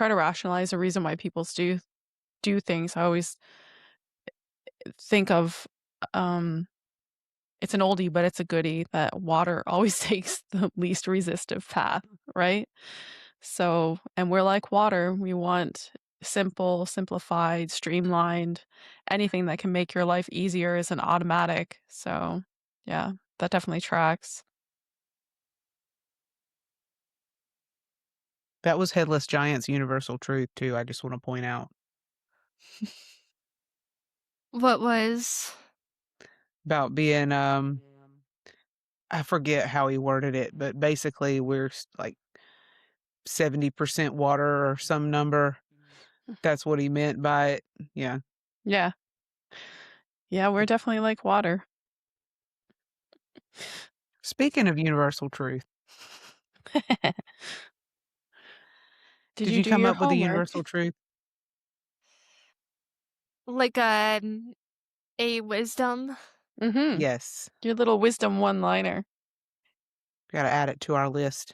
to rationalize the reason why people do things, I always think of um it's an oldie, but it's a goodie that water always takes the least resistive path, right? So, and we're like water. We want simple, simplified, streamlined, anything that can make your life easier is an automatic. So, yeah, that definitely tracks. That was Headless Giant's universal truth too, I just wanna point out. What was About being, I forget how he worded it, but basically we're like 70% water or some number. That's what he meant by it. Yeah. Yeah. Yeah, we're definitely like water. Speaking of universal truth, Did did you you do come your up with a homework? universal truth? like a wisdom? Mhm. Yes. Your little wisdom one-liner. Gotta add it to our list.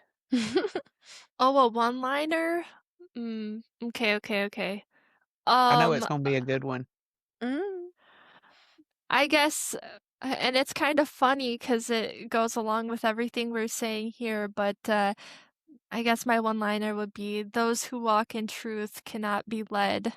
Oh, a one-liner? Okay, okay, okay. I know it's Um, gonna be a good one. Mm. I guess, and it's kind of funny because it goes along with everything we're saying here, but I guess my one-liner would be, "Those who walk in truth cannot be led."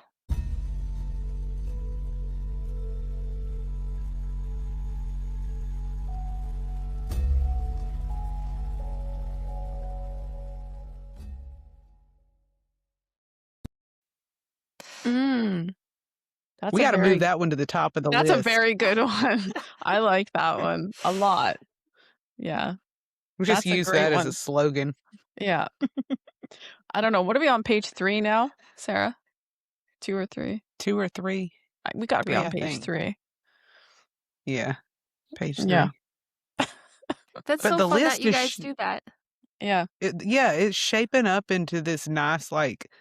Mm. That's We a gotta move very that one to the top of the that's a list. very good one. I like that one a lot. Yeah, We'll just that's a use great that as a one. slogan. Yeah. I don't know. What are we on page 3 now, Sarah? 2 or 3? 2 or 3? We gotta be 3, on I page think. 3. Yeah, page Yeah. 3. That's But so the fun that list you is guys do that. Yeah. yeah, it's shaping up into this nice, like,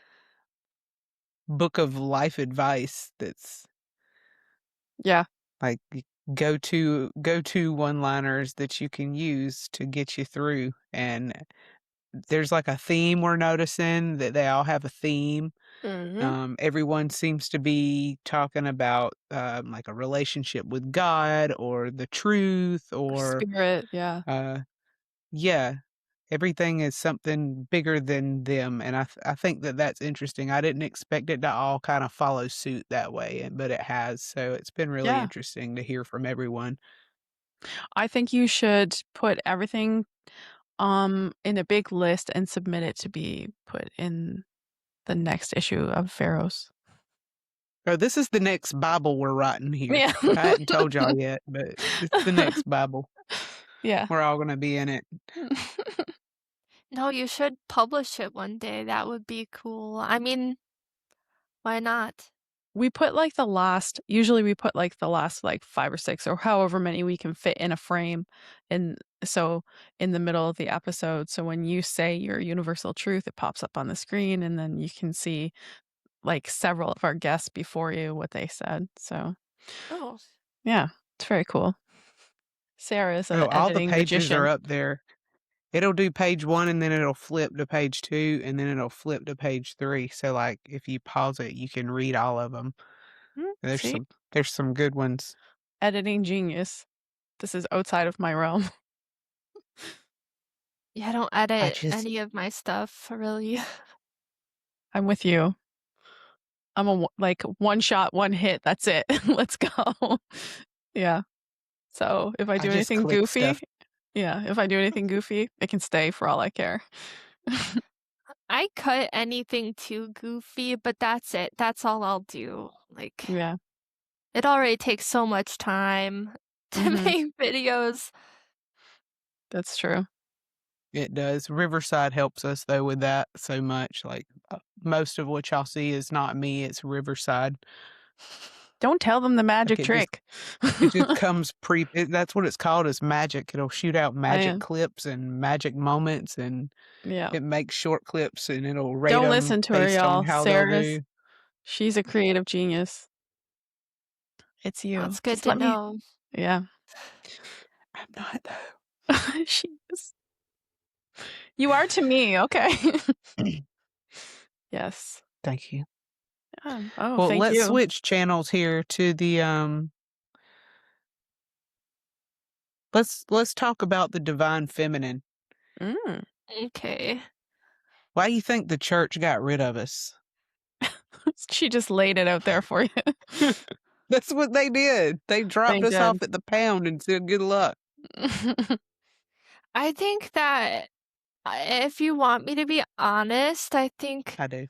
book of life advice that's, Yeah. like, go-to one-liners that you can use to get you through, and there's, like, a theme we're noticing that they all have a theme. Mhm. Everyone seems to be talking about, like, a relationship with God or the truth or, Spirit, yeah. uh yeah, everything is something bigger than them, and I think that that's interesting. I didn't expect it to all kinda follow suit that way, but it has, so it's been really Yeah. interesting to hear from everyone. I think you should put everything in a big list and submit it to be put in the next issue of Eros. Oh, this is the next Bible we're writing here. Yeah. I hadn't told y'all yet, but it's the next Bible. Yeah. We're all gonna be in it. No, you should publish it one day. That would be cool. I mean, why not? We put like the last usually we put like the last like 5 or 6 or however many we can fit in a frame and so in the middle of the episode. So when you say your universal truth, it pops up on the screen and then you can see like several of our guests before you what they said. So Oh. yeah, it's very cool. Sarah is Oh, a all the editing pages are magician. up there. It'll do page 1 and then it'll flip to page 2 and then it'll flip to page 3. So, like, if you pause it, you can read all of them. There's See? some good ones. Editing genius. This is outside of my realm. Yeah, I don't I edit just any of my stuff, really. I'm with you. I'm like one shot, one hit. That's it. Let's go. Yeah. So if I I do just anything click goofy, stuff. yeah, if I do anything goofy, it can stay for all I care. I cut anything too goofy, but that's it. That's all I'll do. Like, Yeah. it already takes so much time to Hmm. make videos. That's true. It does. Riverside helps us though with that so much. Like most of what y'all see is not me; it's Riverside. Don't tell them the Like magic trick. it just comes that's what it's called, is magic. It'll shoot out I magic am. clips and magic moments, and Yeah. it makes short clips, and it'll rate Don't them listen to her, based on y'all. how they'll Sarah's, do. she's a creative genius. It's you. That's good Just to let me. know. Yeah. I'm not though. She is. You are to me. Okay. Yes. Thank you. Oh, Well, thank let's you. switch channels here to the let's talk about the divine feminine. Mm. Okay. Why do you think the church got rid of us? She just laid it out there for you. That's what they did. They dropped They us off did. at the pound and said good luck. I think that if you want me to be honest, I do.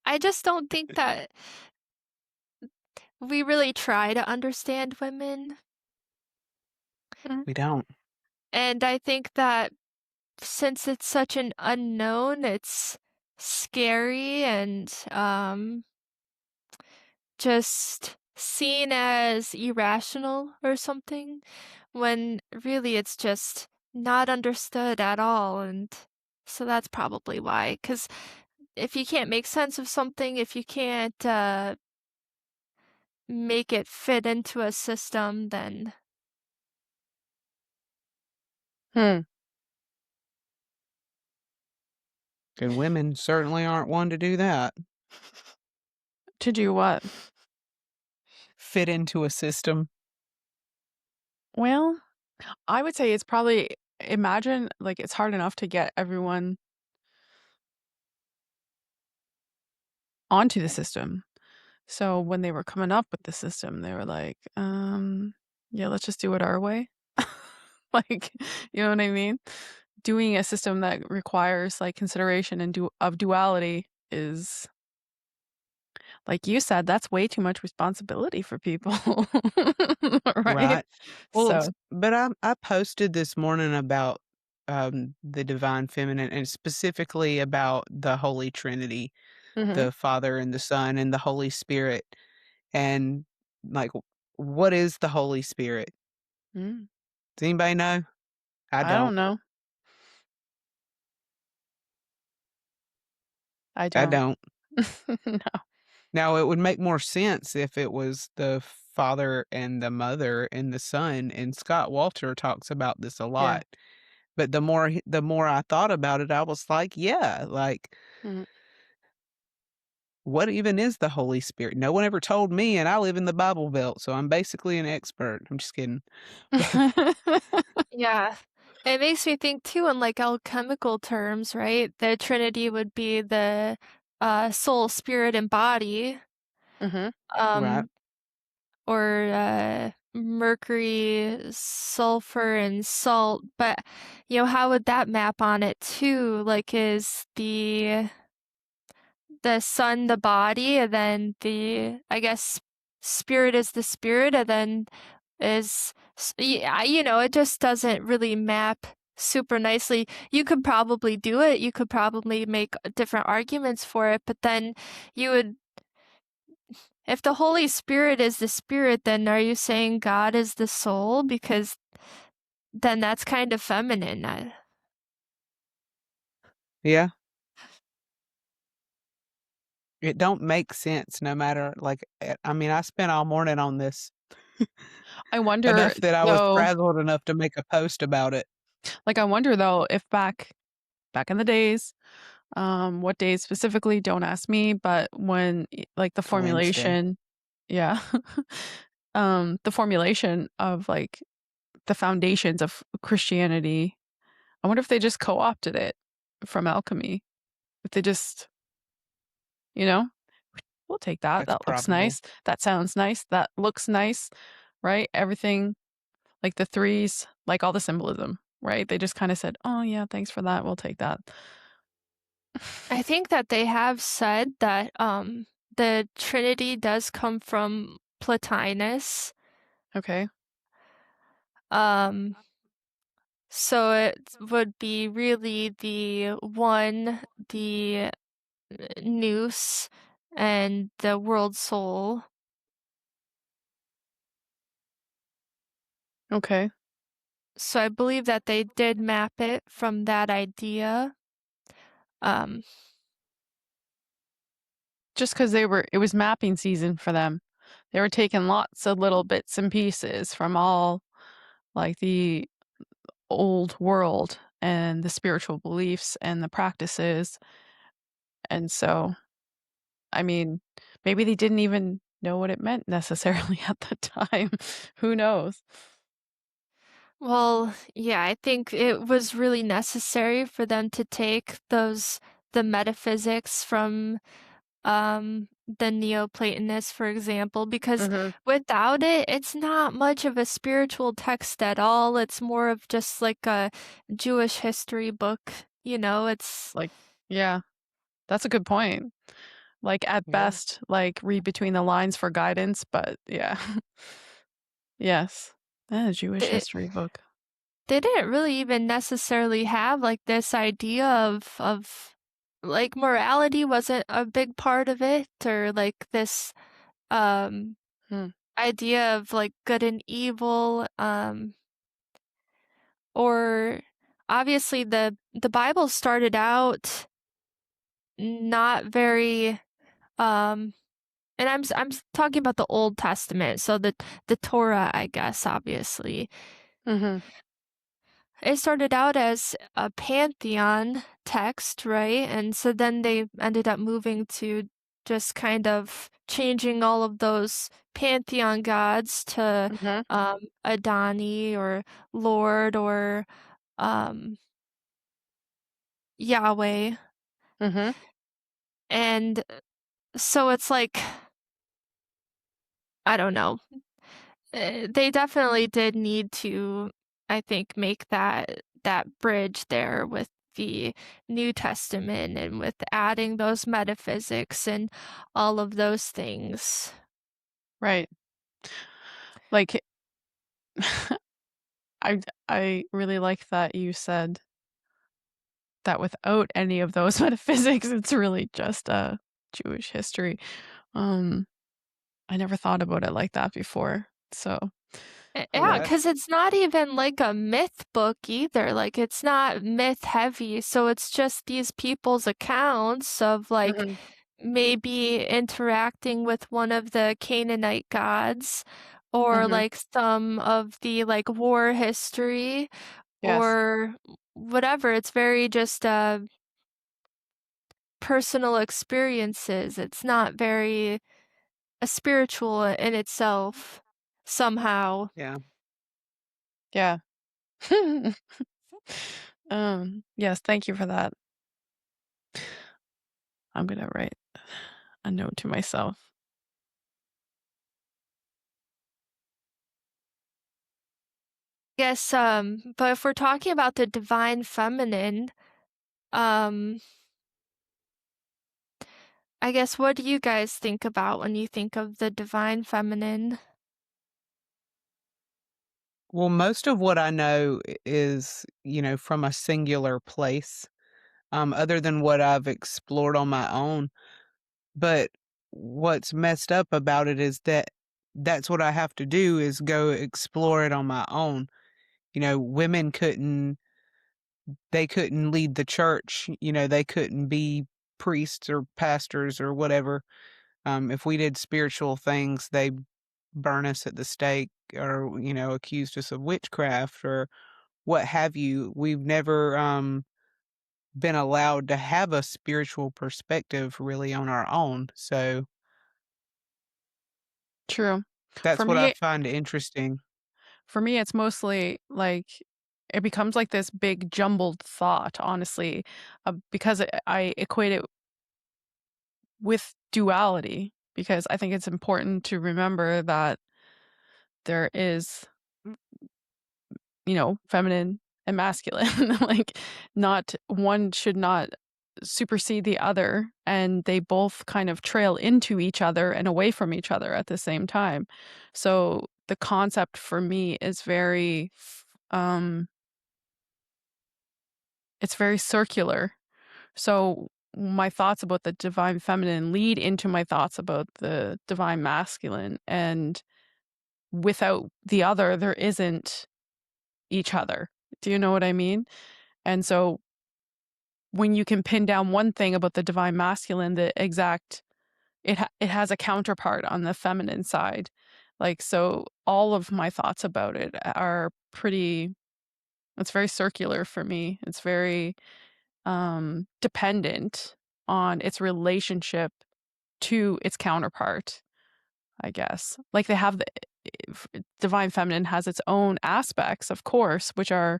I just don't think that we really try to understand women. We don't. And I think that since it's such an unknown, it's scary and just seen as irrational or something, when really it's just not understood at all. And so that's probably why. Because if you can't make sense of something, if you can't make it fit into a system, then Hmm. And women certainly aren't one to do that. To do what? Fit into a system. Well, I would say it's probably, imagine like it's hard enough to get everyone onto the system. So when they were coming up with the system, they were like, yeah, let's just do it our way. Like, you know what I mean? Doing a system that requires like consideration and of duality is, like you said, that's way too much responsibility for people. Right? Right. Well, So, but I posted this morning about the divine feminine, and specifically about the Holy Trinity, mhm. the Father and the Son and the Holy Spirit. And like, what is the Holy Spirit? Mm. Does anybody know? I I don't don't. know. I I don't. don't. No. Now, it would make more sense if it was the Father and the Mother and the Son, and Scott Walter talks about this a Yeah. lot. But the more I thought about it, I was like, yeah, like, Mhm. what even is the Holy Spirit? No one ever told me, and I live in the Bible Belt, so I'm basically an expert. I'm just kidding. But yeah. It makes me think too in like alchemical terms, right? The Trinity would be the soul, spirit, and body. Mhm. right, Um, or mercury, sulfur, and salt. But how would that map on it too? Like, is the sun the body, and then I guess spirit is the spirit, and then yeah, it just doesn't really map super nicely. You could probably do it. You could probably make different arguments for it, but then you would, if the Holy Spirit is the spirit, then are you saying God is the soul? Because then that's kind of feminine. yeah, it don't make sense. No matter, like, I mean, I spent all morning on this, I wonder enough that I was though, frazzled enough to make a post about it. like I wonder though if back in the days, what days specifically, don't ask me, but when like the Wednesday. formulation, yeah. The formulation of like the foundations of Christianity, I wonder if they just co-opted it from alchemy. If they just, you know, we'll take that. That's That looks probable. nice. That sounds nice. That looks nice, right? Everything, like the threes, like all the symbolism, right? They just kind of said, "Oh yeah, thanks for that. We'll take that." I think that they have said that the Trinity does come from Plotinus. Okay. Um so it would be really the one, the nous, and the world soul. Okay. So I believe that they did map it from that idea. Um Just because it was mapping season for them. They were taking lots of little bits and pieces from all like the old world and the spiritual beliefs and the practices. And so, I mean, maybe they didn't even know what it meant necessarily at the time. Who knows? Well, yeah, I think it was really necessary for them to take the metaphysics from the Neoplatonists, for example, because Mhm. without it, it's not much of a spiritual text at all. It's more of just like a Jewish history book, it's Like, yeah, that's a good point. Like, at Yeah. best, like, read between the lines for guidance, but yeah. Yes. A Jewish they, history book. they didn't really even necessarily have like this idea of like morality wasn't a big part of it, or like this um Hmm. idea of like good and evil, or obviously the Bible started out not very, and I'm talking about the Old Testament, so the Torah, I guess, obviously. Mhm. It started out as a pantheon text, right? And so then they ended up moving to just kind of changing all of those pantheon gods to Mhm. Adani or Lord or um, Yahweh. Mhm. And so it's like, I don't know. They definitely did need to, I think, make that bridge there with the New Testament and with adding those metaphysics and all of those things. Right. Like, I I really like that you said that without any of those metaphysics, it's really just a Jewish history. Um, I never thought about it like that before. So, I Yeah, like That because it's not even like a myth book either. Like, it's not myth heavy. So it's just these people's accounts of like Mhm. maybe interacting with one of the Canaanite gods, or Mhm. like some of the like war history, Yes. or whatever. It's very just personal experiences. It's not very spiritual in itself somehow. yeah. Yeah. Yes, thank you for that. I'm gonna write a note to myself. Yes, but if we're talking about the divine feminine, um, I guess what do you guys think about when you think of the divine feminine? Well, most of what I know is, from a singular place, other than what I've explored on my own. But what's messed up about it is that that's what I have to do is go explore it on my own. Women they couldn't lead the church, they couldn't be priests or pastors or whatever. If we did spiritual things, they burn us at the stake or, accused us of witchcraft or what have you. We've never been allowed to have a spiritual perspective really on our own. So True. For that's what I me find interesting. for me, it's mostly like it becomes like this big jumbled thought, honestly, because I equate it with duality, because I think it's important to remember that there is, feminine and masculine. Like, not one should not supersede the other, and they both kind of trail into each other and away from each other at the same time. So the concept for me is um it's very circular. So my thoughts about the divine feminine lead into my thoughts about the divine masculine, and without the other there isn't each other. Do you know what I mean? And so when you can pin down one thing about the divine masculine, the exact it has a counterpart on the feminine side. Like, so all of my thoughts about it are pretty, it's very circular for me. It's very dependent on its relationship to its counterpart, I guess. Like, they have divine feminine has its own aspects, of course, which are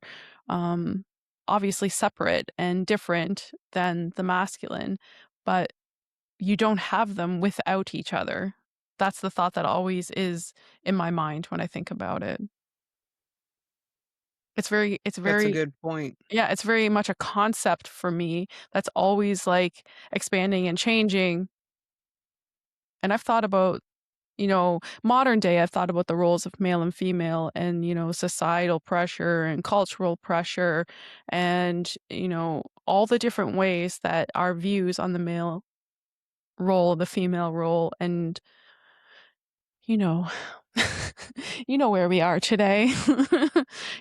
um obviously separate and different than the masculine, but you don't have them without each other. That's the thought that always is in my mind when I think about it. It's That's a very good point. yeah, it's very much a concept for me that's always like expanding and changing. And I've thought about, modern day, I've thought about the roles of male and female, and, societal pressure and cultural pressure, and, all the different ways that our views on the male role, the female role, and, you know, where we are today.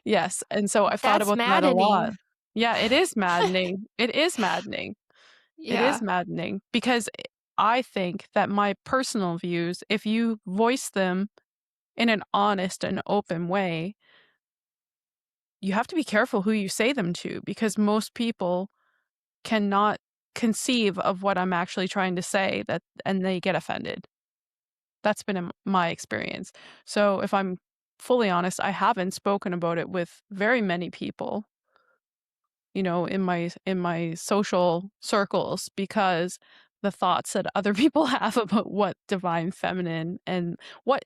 Yes. And so I've thought That's about that a lot. maddening. Yeah, it is maddening. It is maddening. It is Yeah. maddening because I think that my personal views, if you voice them in an honest and open way, you have to be careful who you say them to, because most people cannot conceive of what I'm actually trying to say, and they get offended. That's been my experience. So if I'm fully honest, I haven't spoken about it with very many people, in my social circles, because the thoughts that other people have about what divine feminine and what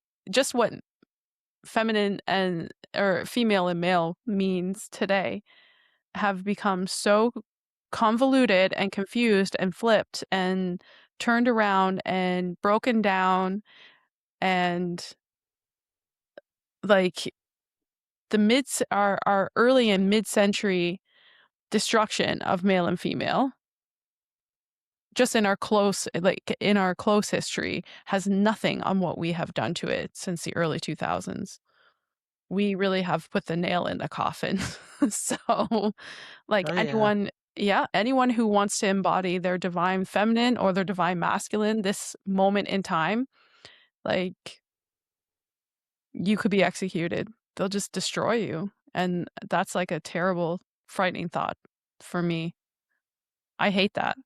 feminine and or female and male means today have become so convoluted and confused and flipped and turned around and broken down, and like our early and mid-century destruction of male and female, just in our close history, has nothing on what we have done to it since the early 2000s. We really have put the nail in the coffin. So, like, Oh, yeah. anyone who wants to embody their divine feminine or their divine masculine this moment in time, like, you could be executed. They'll just destroy you. And that's like a terrible, frightening thought for me. I hate that.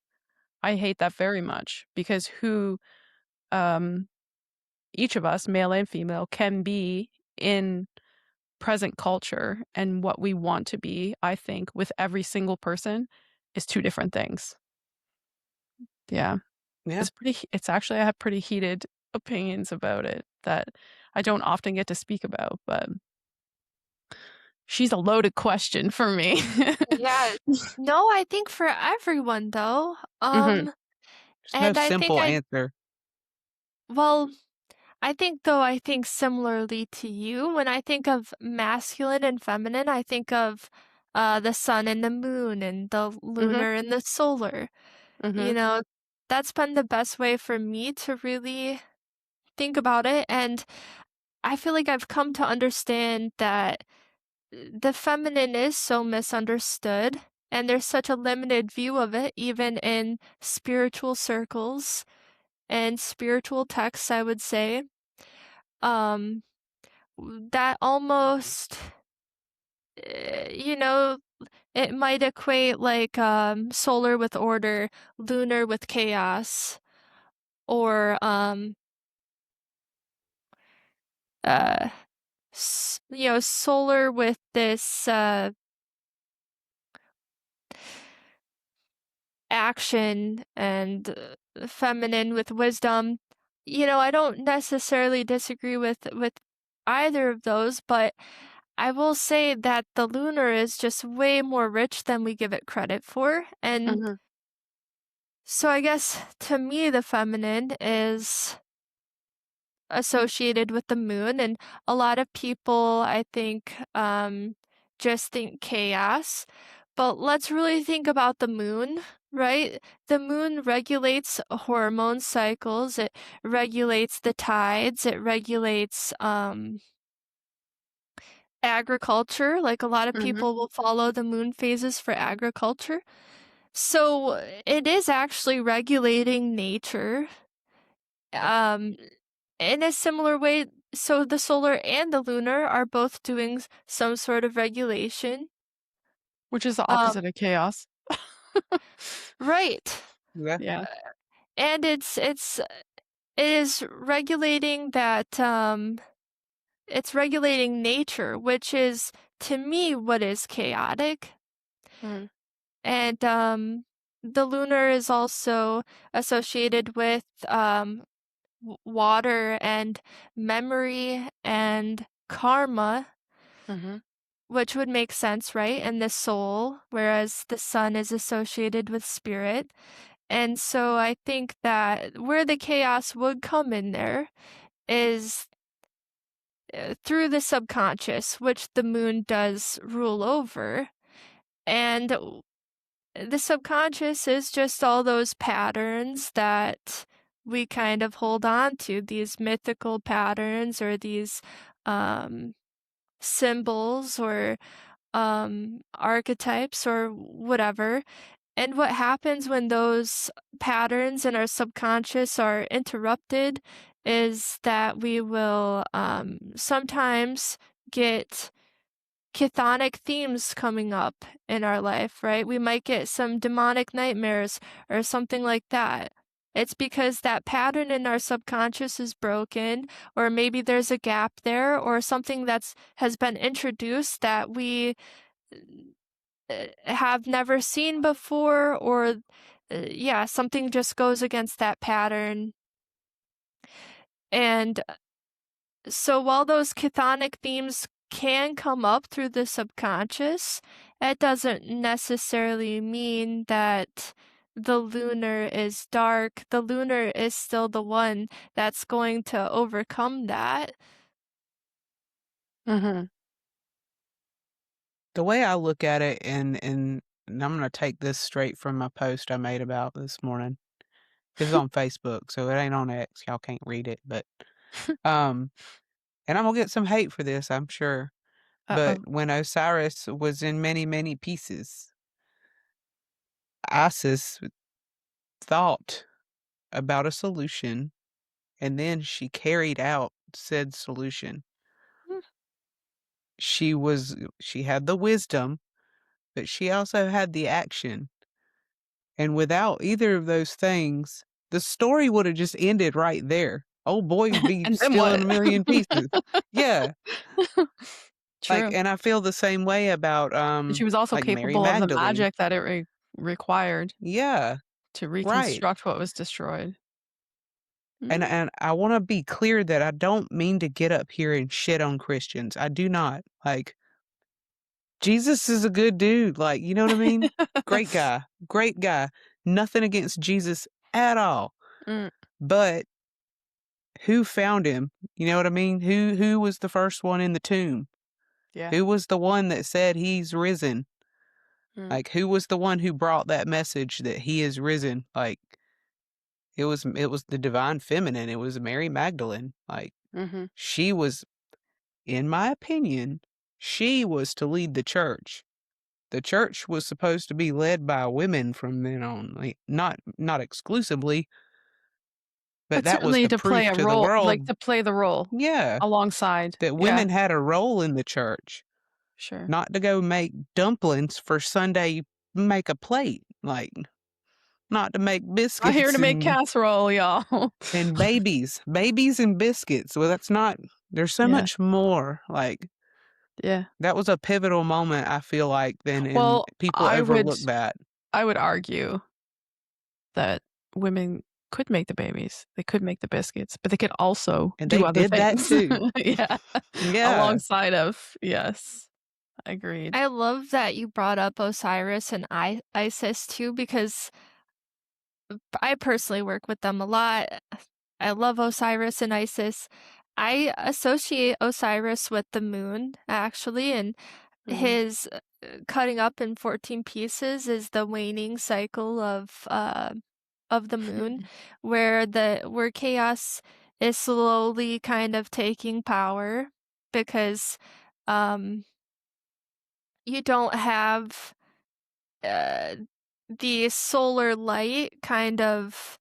I hate that very much, because um, each of us, male and female, can be in present culture, and what we want to be, I think, with every single person is two different things. Yeah. Yeah. It's actually, I have pretty heated opinions about it that I don't often get to speak about, but she's a loaded question for me. Yeah. No, I think for everyone though. Mhm. There's no And I think simple answer. well, I think similarly to you, when I think of masculine and feminine, I think of the sun and the moon and the Mhm. lunar and the solar. You Mhm. know, that's been the best way for me to really think about it. And I feel like I've come to understand that the feminine is so misunderstood. And there's such a limited view of it, even in spiritual circles and spiritual texts, I would say. Um, that almost, you know, it might equate like solar with order, lunar with chaos, or uh solar with this action and feminine with wisdom. I don't necessarily disagree with either of those, but I will say that the lunar is just way more rich than we give it credit for. And Mhm. so I guess to me, the feminine is associated with the moon, and a lot of people, I think, just think chaos. But let's really think about the moon, right? The moon regulates hormone cycles, it regulates the tides, it regulates agriculture. Like a lot of Mhm. people will follow the moon phases for agriculture. So it is actually regulating nature. Um, in a similar way, so the solar and the lunar are both doing some sort of regulation. Which is the Um, opposite of chaos. right. Yeah. Yeah. And it is regulating that it's regulating nature, which is to me what is chaotic. Mm. And the lunar is also associated with water and memory and karma, Mhm. which would make sense, right? And the soul, whereas the sun is associated with spirit. And so I think that where the chaos would come in there is through the subconscious, which the moon does rule over. And the subconscious is just all those patterns that we kind of hold on to, these mythical patterns or these um, symbols or archetypes or whatever. And what happens when those patterns in our subconscious are interrupted is that we will sometimes get chthonic themes coming up in our life, right? We might get some demonic nightmares or something like that. It's because that pattern in our subconscious is broken, or maybe there's a gap there, or something that's has been introduced that we have never seen before, or yeah, something just goes against that pattern. And so while those chthonic themes can come up through the subconscious, it doesn't necessarily mean that the lunar is dark. The lunar is still the one that's going to overcome that. Mhm. The way I look at it, and I'm gonna take this straight from my post I made about this morning. It's on Facebook, so it ain't on X. Y'all can't read it, but um, and I'm gonna get some hate for this, I'm sure. But Uh-oh. when Osiris was in many, many pieces, Isis thought about a solution, and then she carried out said solution. Mm. She had the wisdom, but she also had the action. And without either of those things, the story would have just ended right there. Old boy'd be And then still in what? a million pieces. Yeah. Like, True. and I feel the same way about, But she was also like Mary capable of the Magdalene. magic that it required Yeah, to right. reconstruct what was destroyed. And Mm. and I wanna be clear that I don't mean to get up here and shit on Christians. I do not. Like, Jesus is a good dude, like, you know what I mean? Great guy, great guy. Nothing against Jesus at all. Mm. But who found him? You know what I mean? Who was the first one in the tomb? Yeah. Who was the one that said he's risen? Mm. Like, who was the one who brought that message that he is risen? Like, it was the divine feminine. It was Mary Magdalene. Like, Mhm. she was, in my opinion, she was to lead the church. The church was supposed to be led by women from then on. Like, not exclusively, but But that was certainly the to play proof a to the role, like world. to play the role Yeah, alongside. that Yeah, women had a role in the church. sure. Not to go make dumplings for Sunday, make a plate, like, not to make Not here biscuits to make casserole, y'all. and babies and biscuits. Well, that's not, there's so Yeah, much more, like, yeah. that was a pivotal moment, I feel like, then, and Well, people I would overlook that. I would argue that women could make the babies, they could make the biscuits, but they could also And do they other did that things. too. Yeah, Yeah. alongside of yes, agreed. I love that you brought up Osiris and Isis too, because I personally work with them a lot. I love Osiris and Isis. I associate Osiris with the moon, actually, and Mm. his cutting up in 14 pieces is the waning cycle of the moon, where chaos is slowly kind of taking power because um you don't have uh the solar light kind of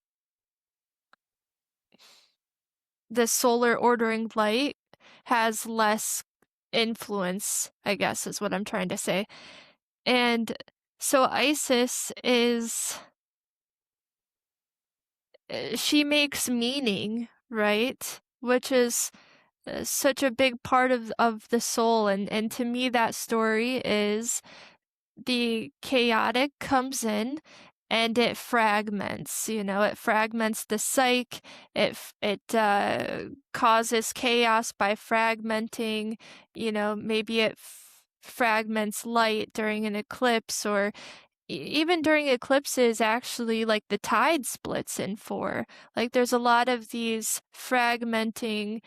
the solar ordering light has less influence, I guess is what I'm trying to say. And so Isis is she makes meaning, right? Which is such a big part of the soul, and to me that story is the chaotic comes in and it fragments, it fragments the psyche. It causes chaos by fragmenting, maybe it fragments light during an eclipse, or even during eclipses, actually, like the tide splits in four. Like there's a lot of these fragmenting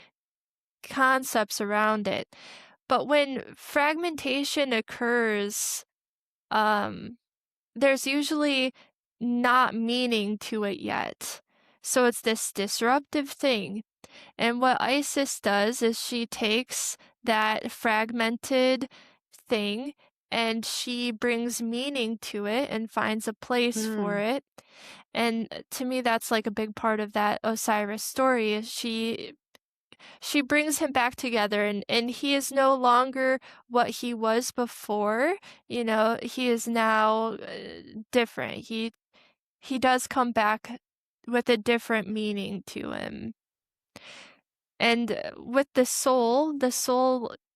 concepts around it. But when fragmentation occurs, um, there's usually not meaning to it yet. So it's this disruptive thing. And what Isis does is she takes that fragmented thing and she brings meaning to it and finds a place for Mm. it. And to me, that's like a big part of that Osiris story is she brings him back together, and he is no longer what he was before. He is now different. He does come back with a different meaning to him. And with the soul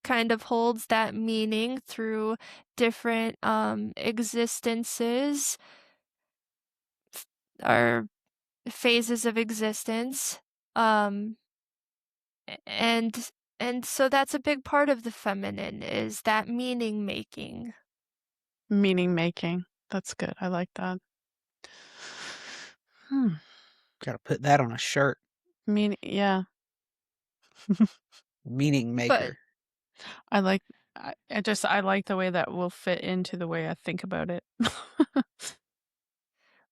kind of holds that meaning through different existences or phases of existence. Um and and so that's a big part of the feminine is that meaning making. Meaning making. That's good. I like that. Hmm. Gotta put that on a shirt. Yeah. Meaning But maker. I like I like the way that will fit into the way I think about it.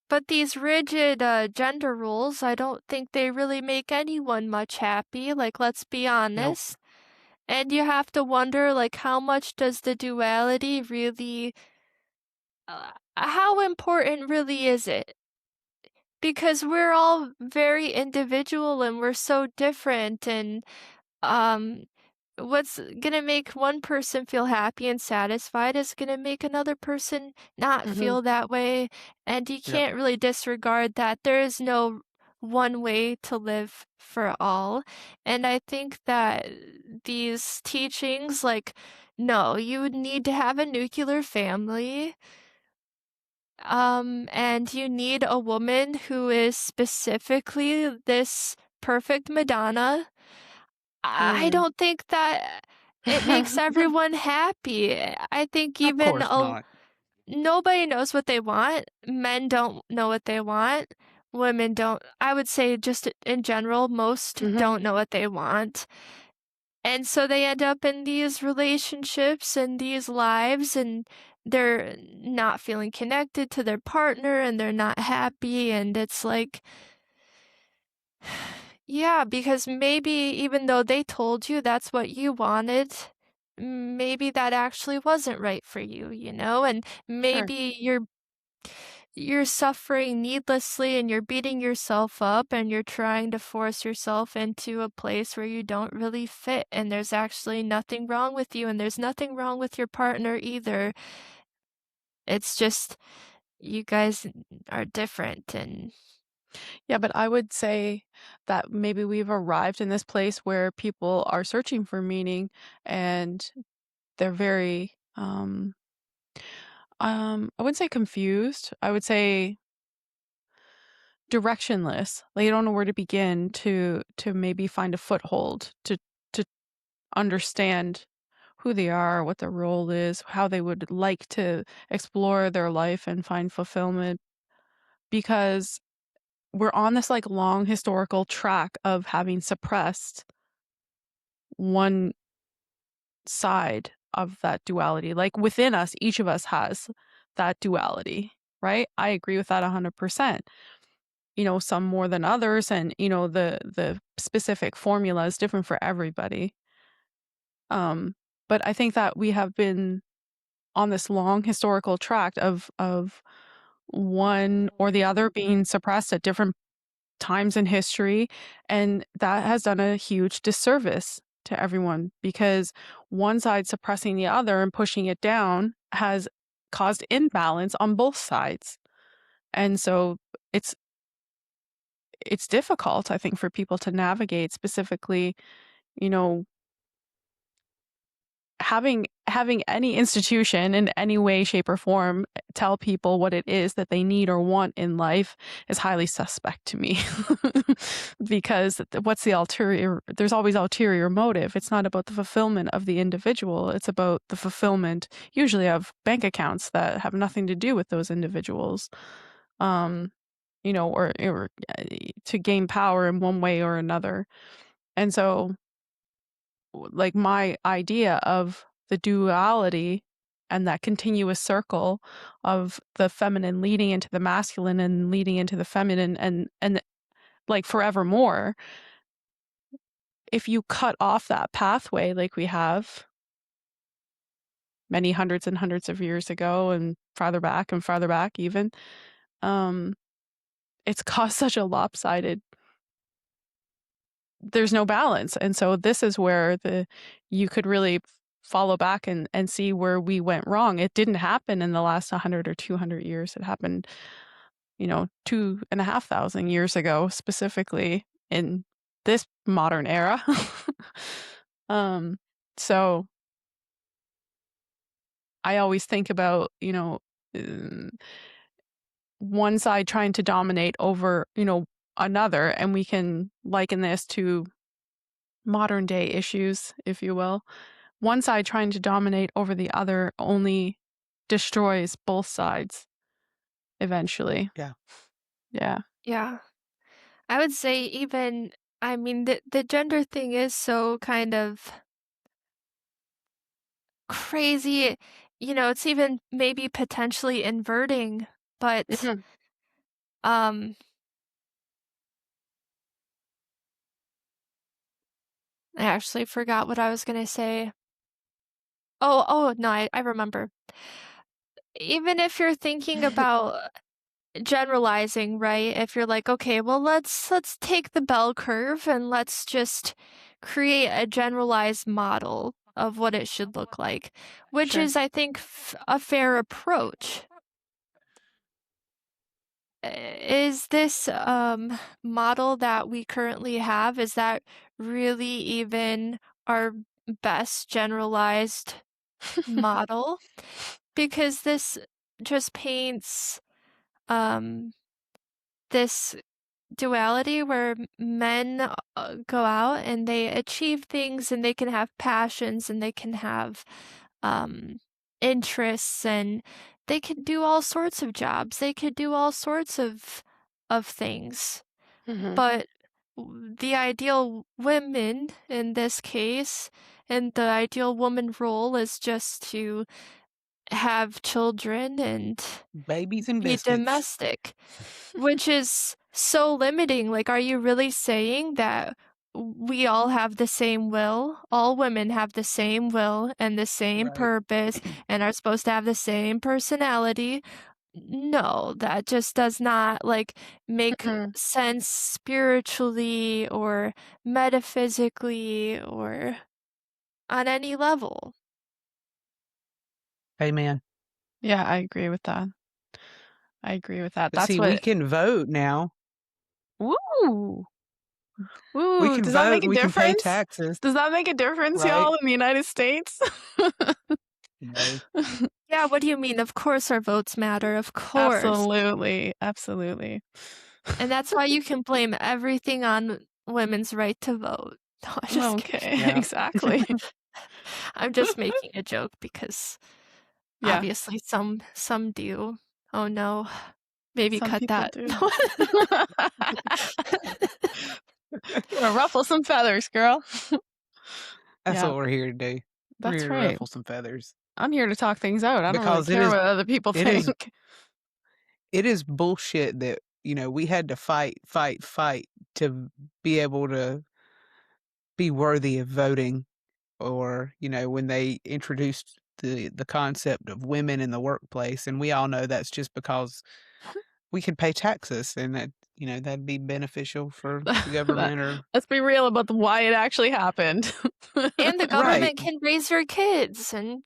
but these rigid gender rules, I don't think they really make anyone much happy. Like, let's be Nope. honest. And you have to wonder, like, how much does the duality really, how important really is it? Because we're all very individual and we're so different, and um what's gonna make one person feel happy and satisfied is gonna make another person not Mhm. feel that way, and you Yep. can't really disregard that. There is no one way to live for all. And I think that these teachings, like, no, you would need to have a nuclear family, and you need a woman who is specifically this perfect Madonna. I Mm. don't think that it makes everyone happy. I think Of even course not. nobody knows what they want. Men don't know what they want. Women don't. I would say just in general, most Mhm. don't know what they want. And so they end up in these relationships and these lives, and they're not feeling connected to their partner and they're not happy. And it's like, yeah, because maybe even though they told you that's what you wanted, maybe that actually wasn't right for you, and Sure. maybe you're suffering needlessly and you're beating yourself up and you're trying to force yourself into a place where you don't really fit, and there's actually nothing wrong with you and there's nothing wrong with your partner either. It's just you guys are different. And Yeah, but I would say that maybe we've arrived in this place where people are searching for meaning and they're very I wouldn't say confused. I would say directionless. They don't know where to begin to maybe find a foothold to understand who they are, what their role is, how they would like to explore their life and find fulfillment, because we're on this like long historical track of having suppressed one side of that duality. Like within us, each of us has that duality, right? I agree with that 100%. Some more than others, and the specific formula is different for everybody. But I think that we have been on this long historical tract of one or the other being suppressed at different times in history, and that has done a huge disservice to everyone, because one side suppressing the other and pushing it down has caused imbalance on both sides. And so it's difficult, I think, for people to navigate, specifically, having any institution in any way, shape, or form tell people what it is that they need or want in life is highly suspect to me. Because what's the ulterior? There's always ulterior motive. It's not about the fulfillment of the individual. It's about the fulfillment, usually of bank accounts that have nothing to do with those individuals. Or to gain power in one way or another. And so, like, my idea of the duality and that continuous circle of the feminine leading into the masculine and leading into the feminine and like forevermore, if you cut off that pathway like we have many hundreds and hundreds of years ago and farther back even, it's caused such a lopsided, there's no balance. And so this is where you could really follow back and see where we went wrong. It didn't happen in the last 100 or 200 years. It happened, 2,500 years ago, specifically in this modern era. So I always think about, one side trying to dominate over, another, and we can liken this to modern day issues, if you will. One side trying to dominate over the other only destroys both sides eventually. Yeah. Yeah. Yeah. I would say even, I mean, the gender thing is so kind of crazy. It's even maybe potentially inverting, but Mhm. um I actually forgot what I was gonna say. Oh, no, I remember. Even if you're thinking about generalizing, right? If you're like, okay, well, let's take the bell curve and let's just create a generalized model of what it should look like, which Sure. is, I think, a fair approach. Is this model that we currently have, is that really even our best generalized model? Because this just paints um this duality where men go out and they achieve things and they can have passions and they can have um, interests and they could do all sorts of jobs. They could do all sorts of things. Mhm. But the ideal women in this case and the ideal woman role is just to have children and Babies and be biscuits. domestic. Which is so limiting. Like, are you really saying that we all have the same will? All women have the same will and the same Right. purpose and are supposed to have the same personality? No, that just does not like make Mhm. sense spiritually or metaphysically or on any level. Amen. Yeah, I agree with that. But That's see, we what. can vote now. Woo! We Woo! can Does that vote. make a We can pay difference? taxes. Does that make a difference, Right. y'all, in the United States? No. Yeah, what do you mean? Of course our votes matter. Of course. Absolutely. Absolutely. And that's why you can blame everything on women's right to vote. No, I'm just kidding. Okay, Yeah. exactly. I'm just making a joke because Yeah, obviously some do. Oh no. Maybe some cut people that. do. Wanna ruffle some feathers, girl. That's Yeah, what we're here to do. We're that's here to right. ruffle some feathers I'm here to talk things out. I don't really because care what other people it is think. it is bullshit that, we had to fight, fight, fight to be able to be worthy of voting, or, when they introduced the concept of women in the workplace, and we all know that's just because we could pay taxes, and that, that'd be beneficial for the That government, or let's be real about why it actually happened. And the right. government can raise your kids and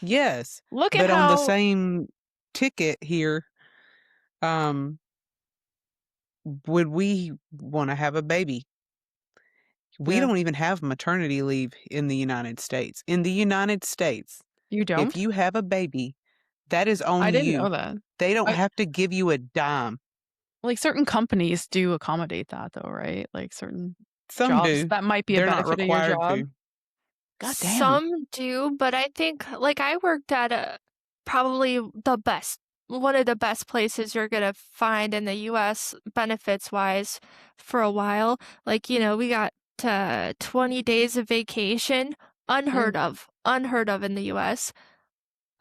Yes. Look at But on the how same ticket here, um, would we wanna have a baby? We yeah, don't even have maternity leave in the United States. In the United States, you if don't? you have a baby, that is I on didn't you. know that. They don't I have to give you a dime. like, certain companies do accommodate that though, right? Like, certain Some jobs do. that might be a They're not benefit of your required job. to. God damn. some do, but I think like I worked at a probably the best one of the best places you're gonna find in the US benefits wise for a while. Like, we got 20 days of vacation, Mm. unheard of in the US.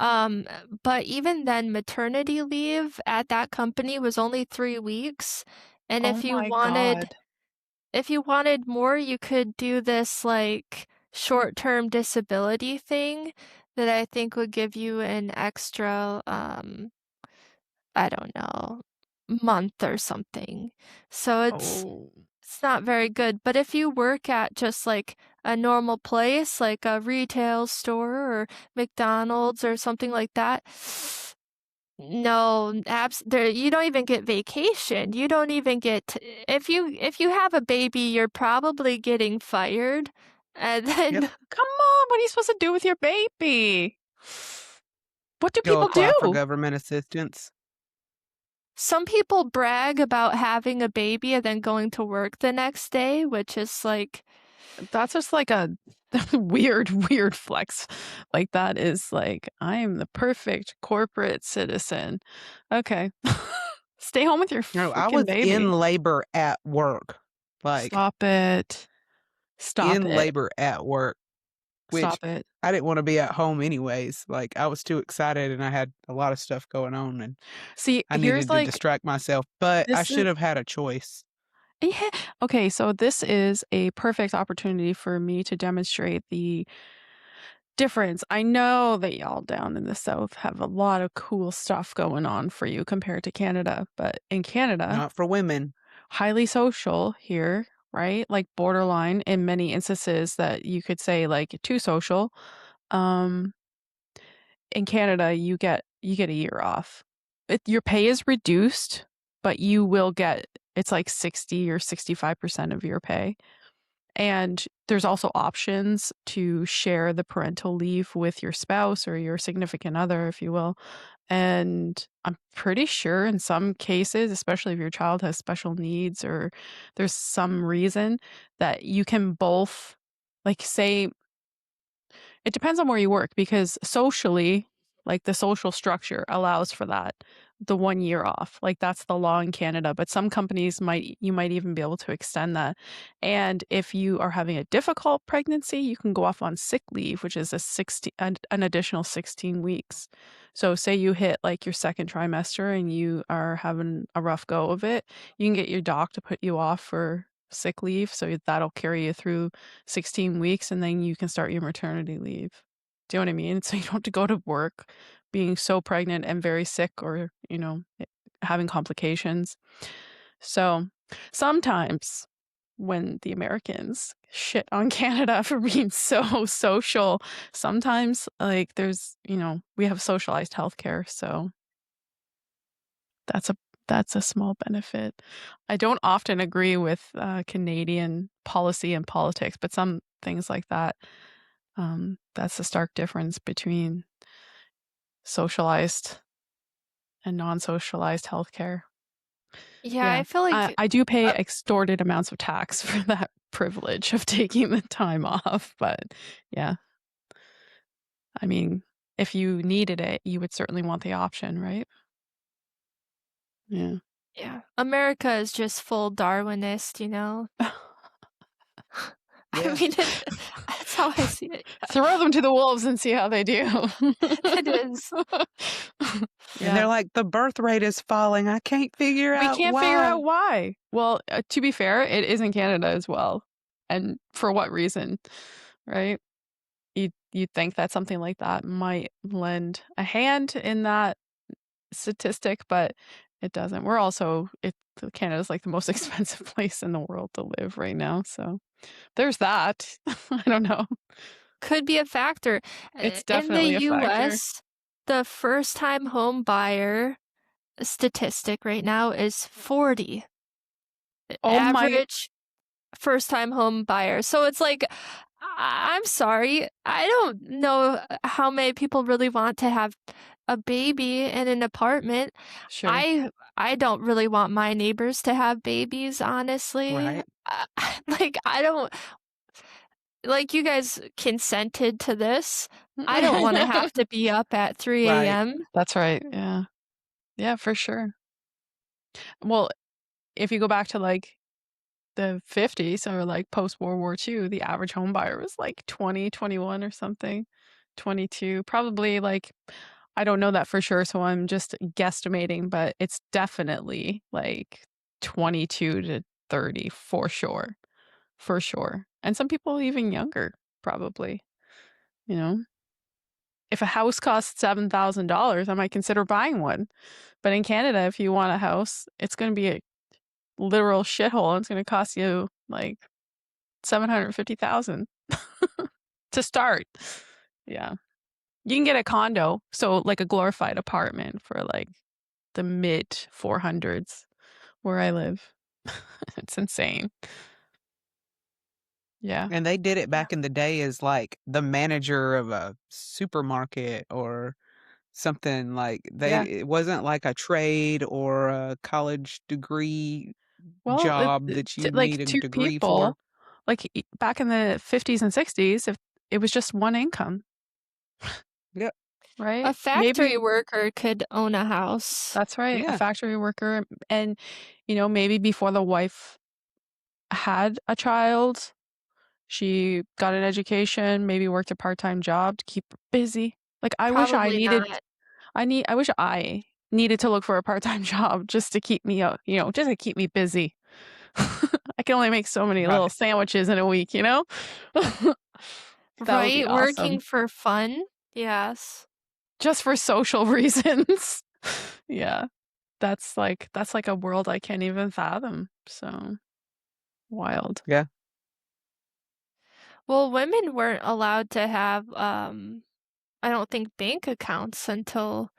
Um, but even then, maternity leave at that company was only 3 weeks. And Oh my god. if you wanted more, you could do this like short-term disability thing that I think would give you an extra, I don't know, month or something. So Oh. it's not very good. But if you work at just like a normal place, like a retail store or McDonald's or something like that, no, there you don't even get vacation. You don't even get if you have a baby, you're probably getting fired. And Yep. then Come on, what are you supposed to do with your baby? What do Go people apply for do? government assistance. some people brag about having a baby and then going to work the next day, which is like That's just like a weird flex. Like that is like, I am the perfect corporate citizen. Okay. Stay home with your No, I freaking was in baby. labor at work. Like, Stop it. Stop in it. labor at work, which Stop it. I didn't wanna be at home anyways. Like, I was too excited, and I had a lot of stuff going on, and See, I here's needed to like distract myself, but I this is should have had a choice. yeah. Okay, so this is a perfect opportunity for me to demonstrate the difference. I know that y'all down in the South have a lot of cool stuff going on for you compared to Canada, but in Canada, Not for women. highly social here, right? Like borderline in many instances that you could say like too social. Um, in Canada, you get a year off. Your pay is reduced, but you will get it's like 60 or 65% of your pay. And there's also options to share the parental leave with your spouse or your significant other, if you will. And I'm pretty sure in some cases, especially if your child has special needs or there's some reason that you can both, like, say, it depends on where you work because socially, like the social structure allows for that, the 1 year off. Like that's the law in Canada, but some companies you might even be able to extend that. And if you are having a difficult pregnancy, you can go off on sick leave, which is an additional 16 weeks. So say you hit like your second trimester and you are having a rough go of it, you can get your doc to put you off for sick leave, so that'll carry you through 16 weeks and then you can start your maternity leave. Do you know what I mean? So you don't have to go to work being so pregnant and very sick or, having complications. So sometimes when the Americans shit on Canada for being so social, sometimes like we have socialized healthcare. So that's a that's a small benefit. I don't often agree with Canadian policy and politics, but some things like that, that's a stark difference between socialized and non-socialized healthcare. Yeah, Yeah. I feel like I do pay extorted amounts of tax for that privilege of taking the time off, but yeah. I mean, if you needed it, you would certainly want the option, right? Yeah. yeah, America is just full Darwinist, you know? I Yeah. mean, that's how I see it. Throw them to the wolves and see how they do. It is. And they're Yeah. like, the birth rate is falling. I can't figure We out can't figure why. out why. Well, to be fair, it is in Canada as well. And for what reason, right? You'd think that something like that might lend a hand in that statistic, but it doesn't. We're also Canada's like the most expensive place in the world to live right now, so there's that. I don't know. Could be a factor. It's In the definitely a factor. US, the first-time home buyer statistic right now is 40. Oh my Average first-time home buyer. So it's like, I'm sorry, I don't know how many people really want to have a baby in an apartment. sure. I don't really want my neighbors to have babies, honestly. Right. Like, I don't like, you guys consented to this. I don't wanna have to be up at 3 Right. AM. That's right. Yeah. Yeah, for sure. Well, if you go back to like the 50s or like post World War II, the average home buyer was like 20, 21 or something, 22. Probably like, I don't know that for sure, so I'm just guesstimating, but it's definitely like 22 to 30 for sure. For sure. And some people even younger, probably, you know. If a house costs $7,000, I might consider buying one. But in Canada, if you want a house, it's going to be a literal shithole. It's going to cost you like 750,000 to start. Yeah. You can get a condo, so like a glorified apartment for like the mid 400s where I live. It's insane. Yeah. And they did it Yeah. back in the day as like the manager of a supermarket or something like Yeah. it wasn't like a trade or a college degree Well, job that you like need a two degree for. people, like back in the 50s and 60s, if it was just one income, Yep. A right? factory Maybe worker could own a house. that's right, a Yeah. factory worker. And, maybe before the wife had a child, she got an education, maybe worked a part-time job to keep her busy. Like Probably not. I wish I needed to look for a part-time job just to keep me up, just to keep me busy. I can only make so many little Right. sandwiches in a week, you know? That would be Right? Working awesome. for fun? Yes. Just for social reasons. Yeah. That's like a world I can't even fathom. So wild. Yeah. Well, women weren't allowed to have, I don't think bank accounts until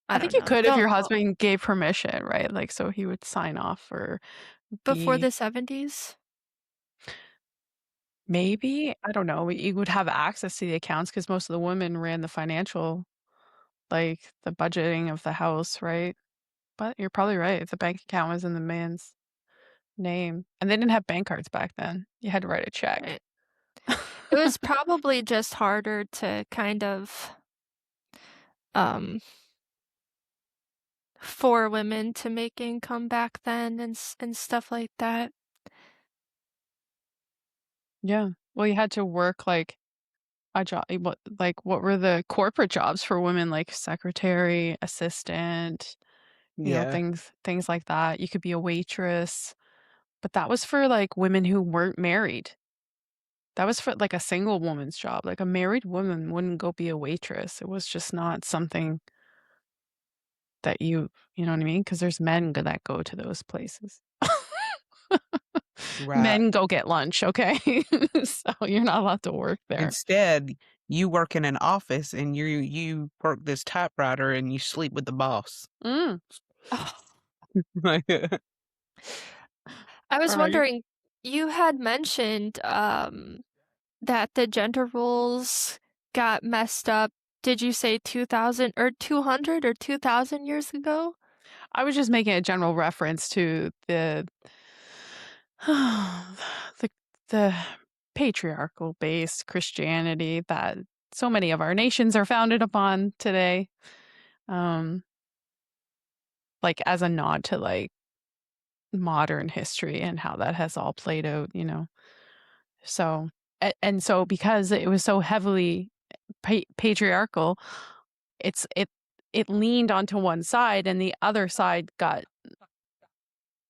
I I think don't you know. could if Don't your quote husband gave permission, right? Like so he would sign off or before be the 70s? maybe, I don't know, you would have access to the accounts because most of the women ran the financial, like the budgeting of the house, right? But you're probably right. The bank account was in the man's name. And they didn't have bank cards back then. You had to write a check. Right. It was probably just harder to kind of, um for women to make income back then and stuff like that. Yeah. Well, you had to work like a job. What were the corporate jobs for women like secretary, assistant, Yeah. things like that. You could be a waitress, but that was for like women who weren't married. That was for like a single woman's job. Like a married woman wouldn't go be a waitress. It was just not something that you know what I mean? Because there's men that go to those places. Right. Men go get lunch, okay? So you're not allowed to work there. Instead, you work in an office and you work this typewriter and you sleep with the boss. Mm. I was Right. wondering, you had mentioned that the gender roles got messed up. Did you say 2000 or 200 or 2000 years ago? I was just making a general reference to the the the patriarchal based Christianity that so many of our nations are founded upon today. Um, like as a nod to like modern history and how that has all played out, you know. So and so because it was so heavily patriarchal, it leaned onto one side and the other side got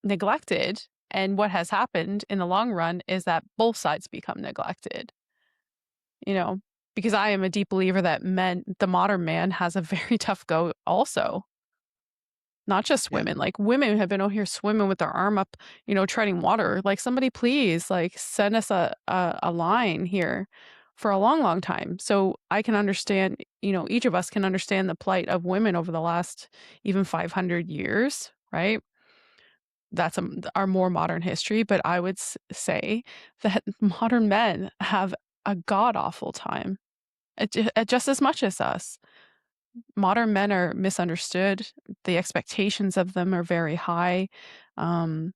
neglected. And what has happened in the long run is that both sides become neglected, you know, because I am a deep believer that the modern man has a very tough go also. Not just Yeah. women, like women have been out here swimming with their arm up, you know, treading water. Like somebody please, like send us a line here for a long, long time. So I can understand, you know, each of us can understand the plight of women over the last even 500 years, right? That's our more modern history. But I would say that modern men have a god awful time just as much as us. Modern men are misunderstood. The expectations of them are very high. Um,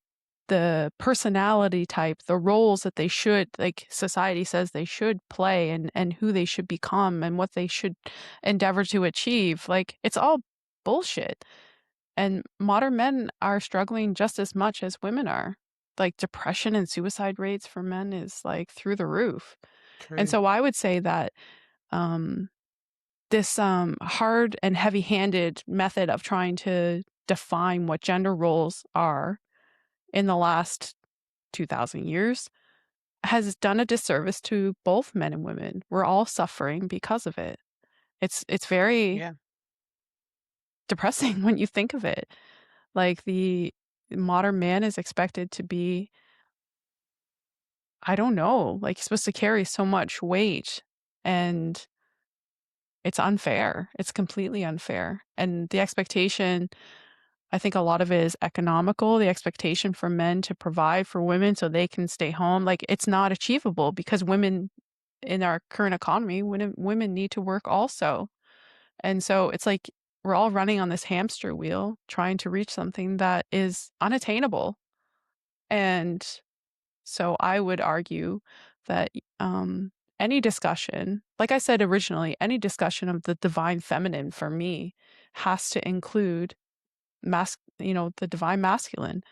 the personality type, the roles that they should, like society says they should play and who they should become and what they should endeavor to achieve, like it's all bullshit. And modern men are struggling just as much as women are. Like depression and suicide rates for men is like through the roof. And True. so I would say that um this hard and heavy-handed method of trying to define what gender roles are in the last 2000 years has done a disservice to both men and women. We're all suffering because of it. It's very Yeah. depressing when you think of it. Like the modern man is expected to be, I don't know, like he's supposed to carry so much weight, and it's unfair. It's completely unfair. And the expectation, I think a lot of it is economical, the expectation for men to provide for women so they can stay home. Like it's not achievable because women in our current economy, women need to work also. And so it's like we're all running on this hamster wheel trying to reach something that is unattainable. And so I would argue that any discussion, like I said originally, any discussion of the divine feminine for me has to include the divine masculine,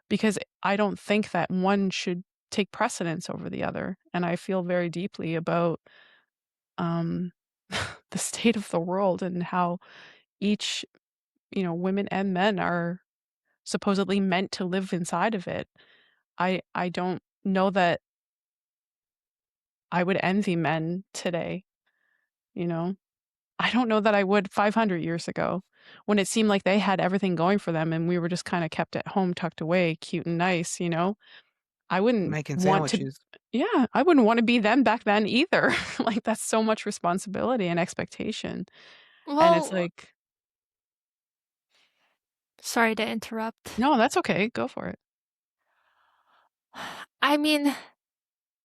because I don't think that one should take precedence over the other. And I feel very deeply about um, the state of the world and how each, women and men are supposedly meant to live inside of it. I don't know that I would envy men today, you know? I don't know that I would 500 years ago when it seemed like they had everything going for them and we were just kind of kept at home, tucked away, cute and nice, you know? I wouldn't Making want to, sandwiches. yeah, I wouldn't want to be them back then either. Like that's so much responsibility and expectation. And it's Well, like, sorry to interrupt. no, that's okay. Go for it. I mean,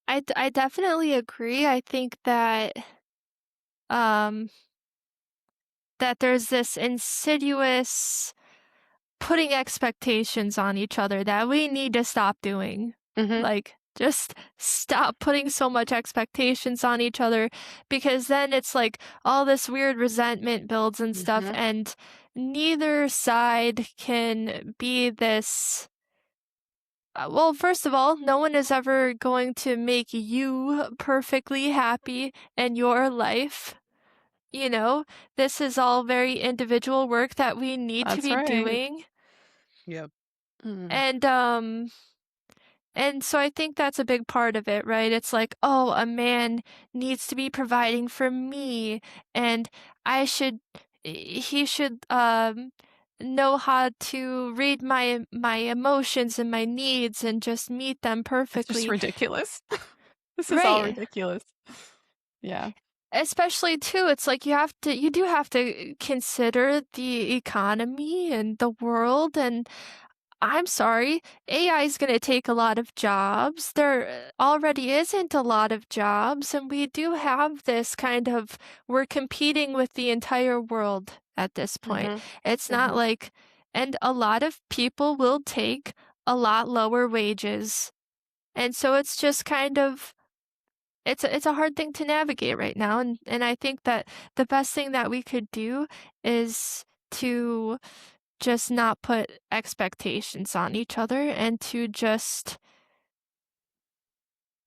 I definitely agree. I think um that there's this insidious putting expectations on each other that we need to stop doing. Mm-hmm. Like, just stop putting so much expectations on each other, because then it's like all this weird resentment builds and stuff, Mm-hmm. and neither side can be this. Well, first of all, no one is ever going to make you perfectly happy in your life. You know, this is all very individual work that we need to That's be right. doing. Yep. Mm. And so I think that's a big part of it, right? It's like, oh, a man needs to be providing for me, and he should know how to read my emotions and my needs and just meet them It's just perfectly. ridiculous. This is all Right. ridiculous. Yeah. Especially too, it's like you do have to consider the economy and the world, and I'm sorry, AI is going to take a lot of jobs. There already isn't a lot of jobs, and we do have this kind of, we're competing with the entire world at this point. Mm-hmm. It's not Mm-hmm. like and a lot of people will take a lot lower wages. And so it's just kind of it's a hard thing to navigate right now, and I think that the best thing that we could do is to just not put expectations on each other and to just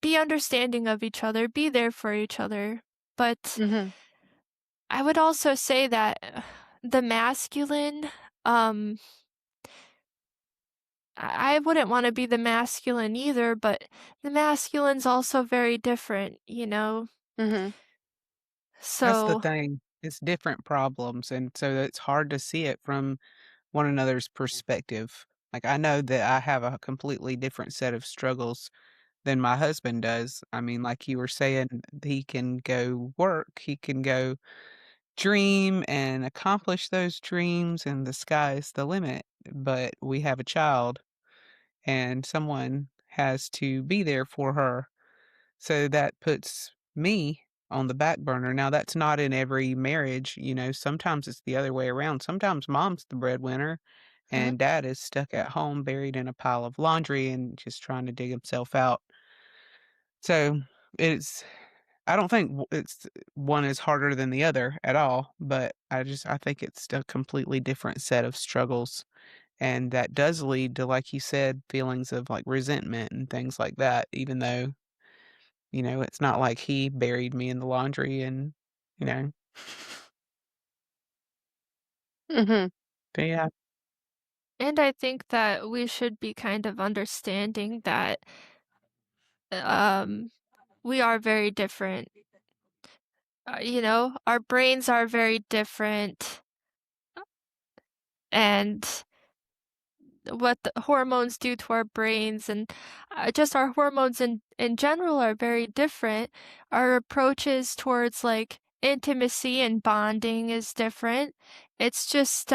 be understanding of each other, be there for each other. But Mhm. I would also say that the masculine, um, I wouldn't want to be the masculine either, but the masculine's also very different, you know? Mhm. That's the So, thing. It's different problems, and so it's hard to see it from one another's perspective. Like, I know that I have a completely different set of struggles than my husband does. I mean, like you were saying, he can go work, he can go dream and accomplish those dreams, and the sky is the limit. But we have a child, and someone has to be there for her. So that puts me on the back burner. Now, that's not in every marriage. Sometimes it's the other way around. Sometimes mom's the breadwinner Mhm. and dad is stuck at home buried in a pile of laundry and just trying to dig himself out. So it's, I don't think it's one is harder than the other at all, but I think it's a completely different set of struggles. And that does lead to, like you said, feelings of like resentment and things like that, even though it's not like he buried me in the laundry and, you know. Mhm. But yeah. and I think that we should be kind of understanding that um we are very different. Our brains are very different, and what the hormones do to our brains and just our hormones in general are very different. Our approaches towards like intimacy and bonding is different. It's just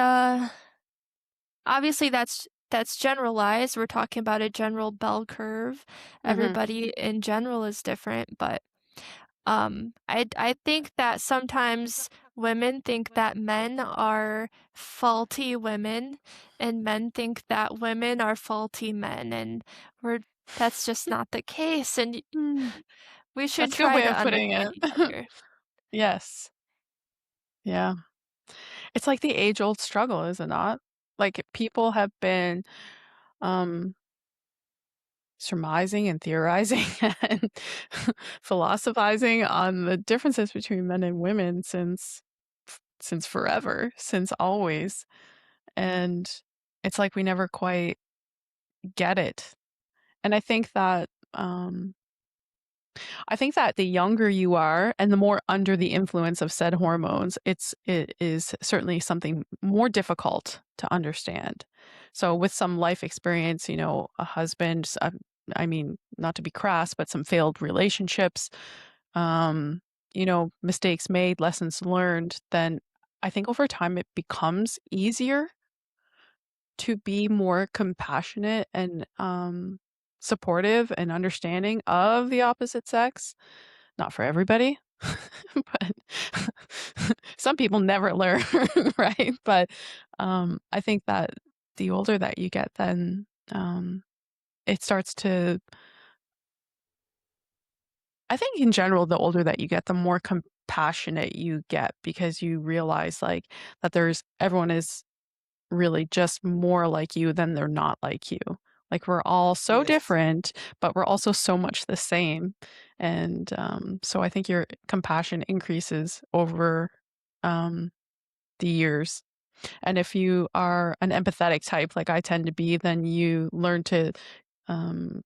obviously that's generalized. We're talking about a general bell curve. Mhm. Everybody in general is different, but I think that sometimes women think that men are faulty women, and men think that women are faulty men, and we're that's just not the case, and Mm. we should That's a good try way to of putting understand it. each other. Yes. Yeah. It's like the age-old struggle, is it not? Like, people have been, um, surmising and theorizing and philosophizing on the differences between men and women since forever, since always, and it's like we never quite get it. And I think that the younger you are and the more under the influence of said hormones, it is certainly something more difficult to understand. So with some life experience, a husband, I mean, not to be crass, but some failed relationships, um, mistakes made, lessons learned, then I think over time it becomes easier to be more compassionate and supportive and understanding of the opposite sex. Not for everybody, but some people never learn, right? But I think that the older that you get, then it starts to, I think in general, the older that you get, the more compassionate you get because you realize like that everyone is really just more like you than they're not like you. Like we're all so Yes. different, but we're also so much the same. And so I think your compassion increases over um, the years. And if you are an empathetic type, like I tend to be, then you learn to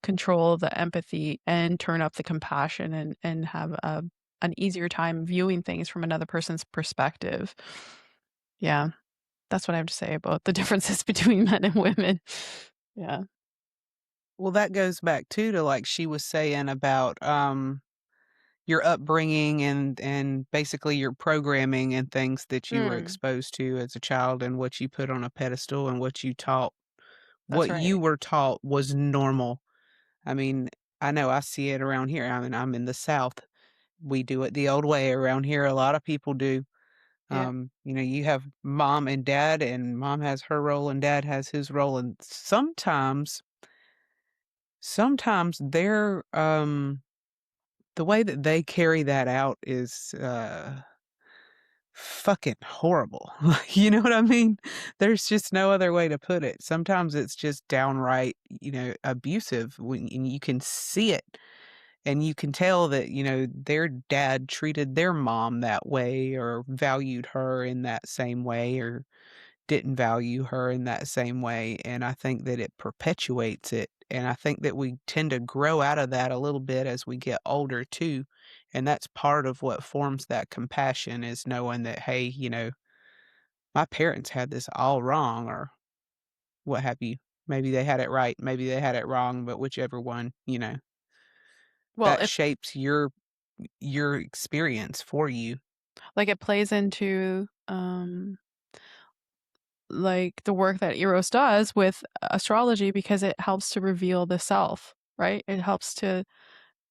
control the empathy and turn up the compassion and have an easier time viewing things from another person's perspective. Yeah. That's what I have to say about the differences between men and women. Yeah. Well, that goes back too to like she was saying about your upbringing and basically your programming and things that you were Mm, exposed to as a child and what you put on a pedestal and that's what you right. were taught was normal. I mean, I know I see it around here. I mean, I'm in the South. We do it the old way around here. A lot of people do. Yeah. You have mom and dad, and mom has her role and dad has his role, and sometimes they're the way that they carry that out is fucking horrible. You know what I mean? There's just no other way to put it. Sometimes it's just downright, abusive and you can see it. And you can tell that, their dad treated their mom that way or valued her in that same way or didn't value her in that same way. And I think that it perpetuates it. And I think that we tend to grow out of that a little bit as we get older too. And that's part of what forms that compassion is knowing that, hey, my parents had this all wrong or what have you. Maybe they had it right, maybe they had it wrong, but whichever one, Well, that shapes your experience for you. like it plays into like the work that Eros does with astrology because it helps to reveal the self, right?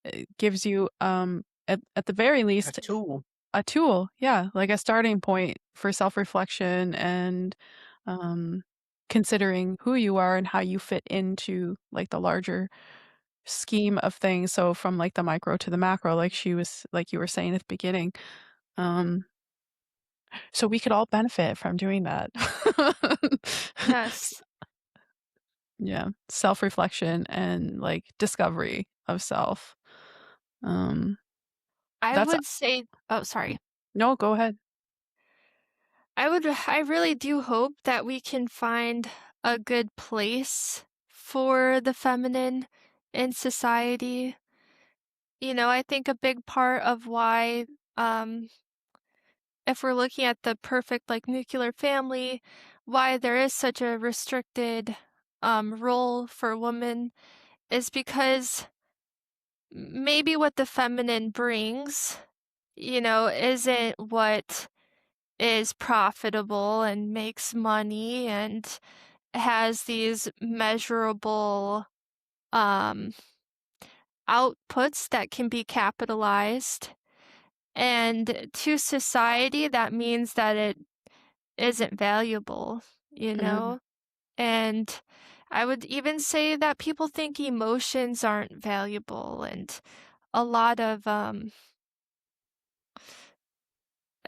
It gives you at the very A least tool. a tool, yeah, like a starting point for self-reflection and um considering who you are and how you fit into like the larger scheme of things. So from like the micro to the macro, like you were saying at the beginning. Um so we could all benefit from doing that. Yes. Yeah, self-reflection and, like, discovery of self. Um, I that's would say oh, sorry. No, go ahead. I really do hope that we can find a good place for the feminine in society. I think a big part of why, um, if we're looking at the perfect, like, nuclear family, why there is such a restricted, role for women is because maybe what the feminine brings, isn't what is profitable and makes money and has these measurable um, outputs that can be capitalized. And to society, that means that it isn't valuable, you Mhm, know? And I would even say that people think emotions aren't valuable and a lot of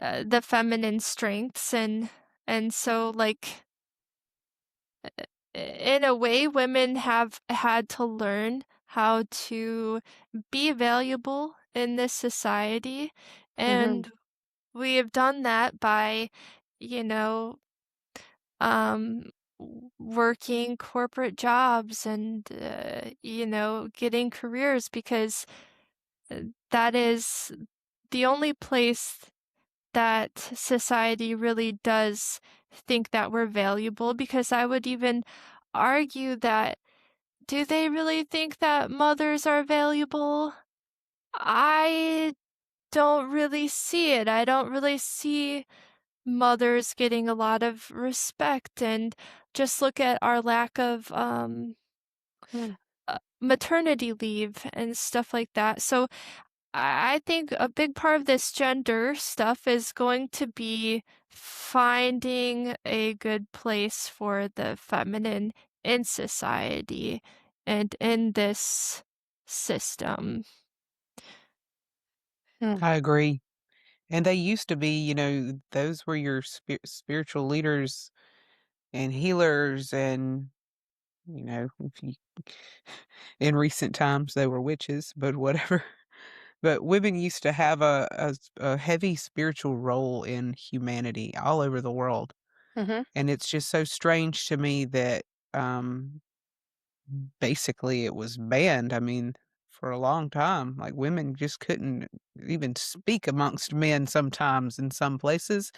the feminine strengths and so like in a way, women have had to learn how to be valuable in this society, mhm, and we have done that by, you know, working corporate jobs and, getting careers because that is the only place that society really does think that we're valuable because I would even argue that do they really think that mothers are valuable? I don't really see it. I don't really see mothers getting a lot of respect and just look at our lack of mm, maternity leave and stuff like that. So I think a big part of this gender stuff is going to be finding a good place for the feminine in society and in this system. mm, I agree. And they used to be, those were your spiritual leaders and healers and, if you in recent times they were witches, but whatever. But women used to have a heavy spiritual role in humanity all over the world. mhm, And it's just so strange to me that um basically it was banned. I mean, for a long time, like women just couldn't even speak amongst men sometimes in some places.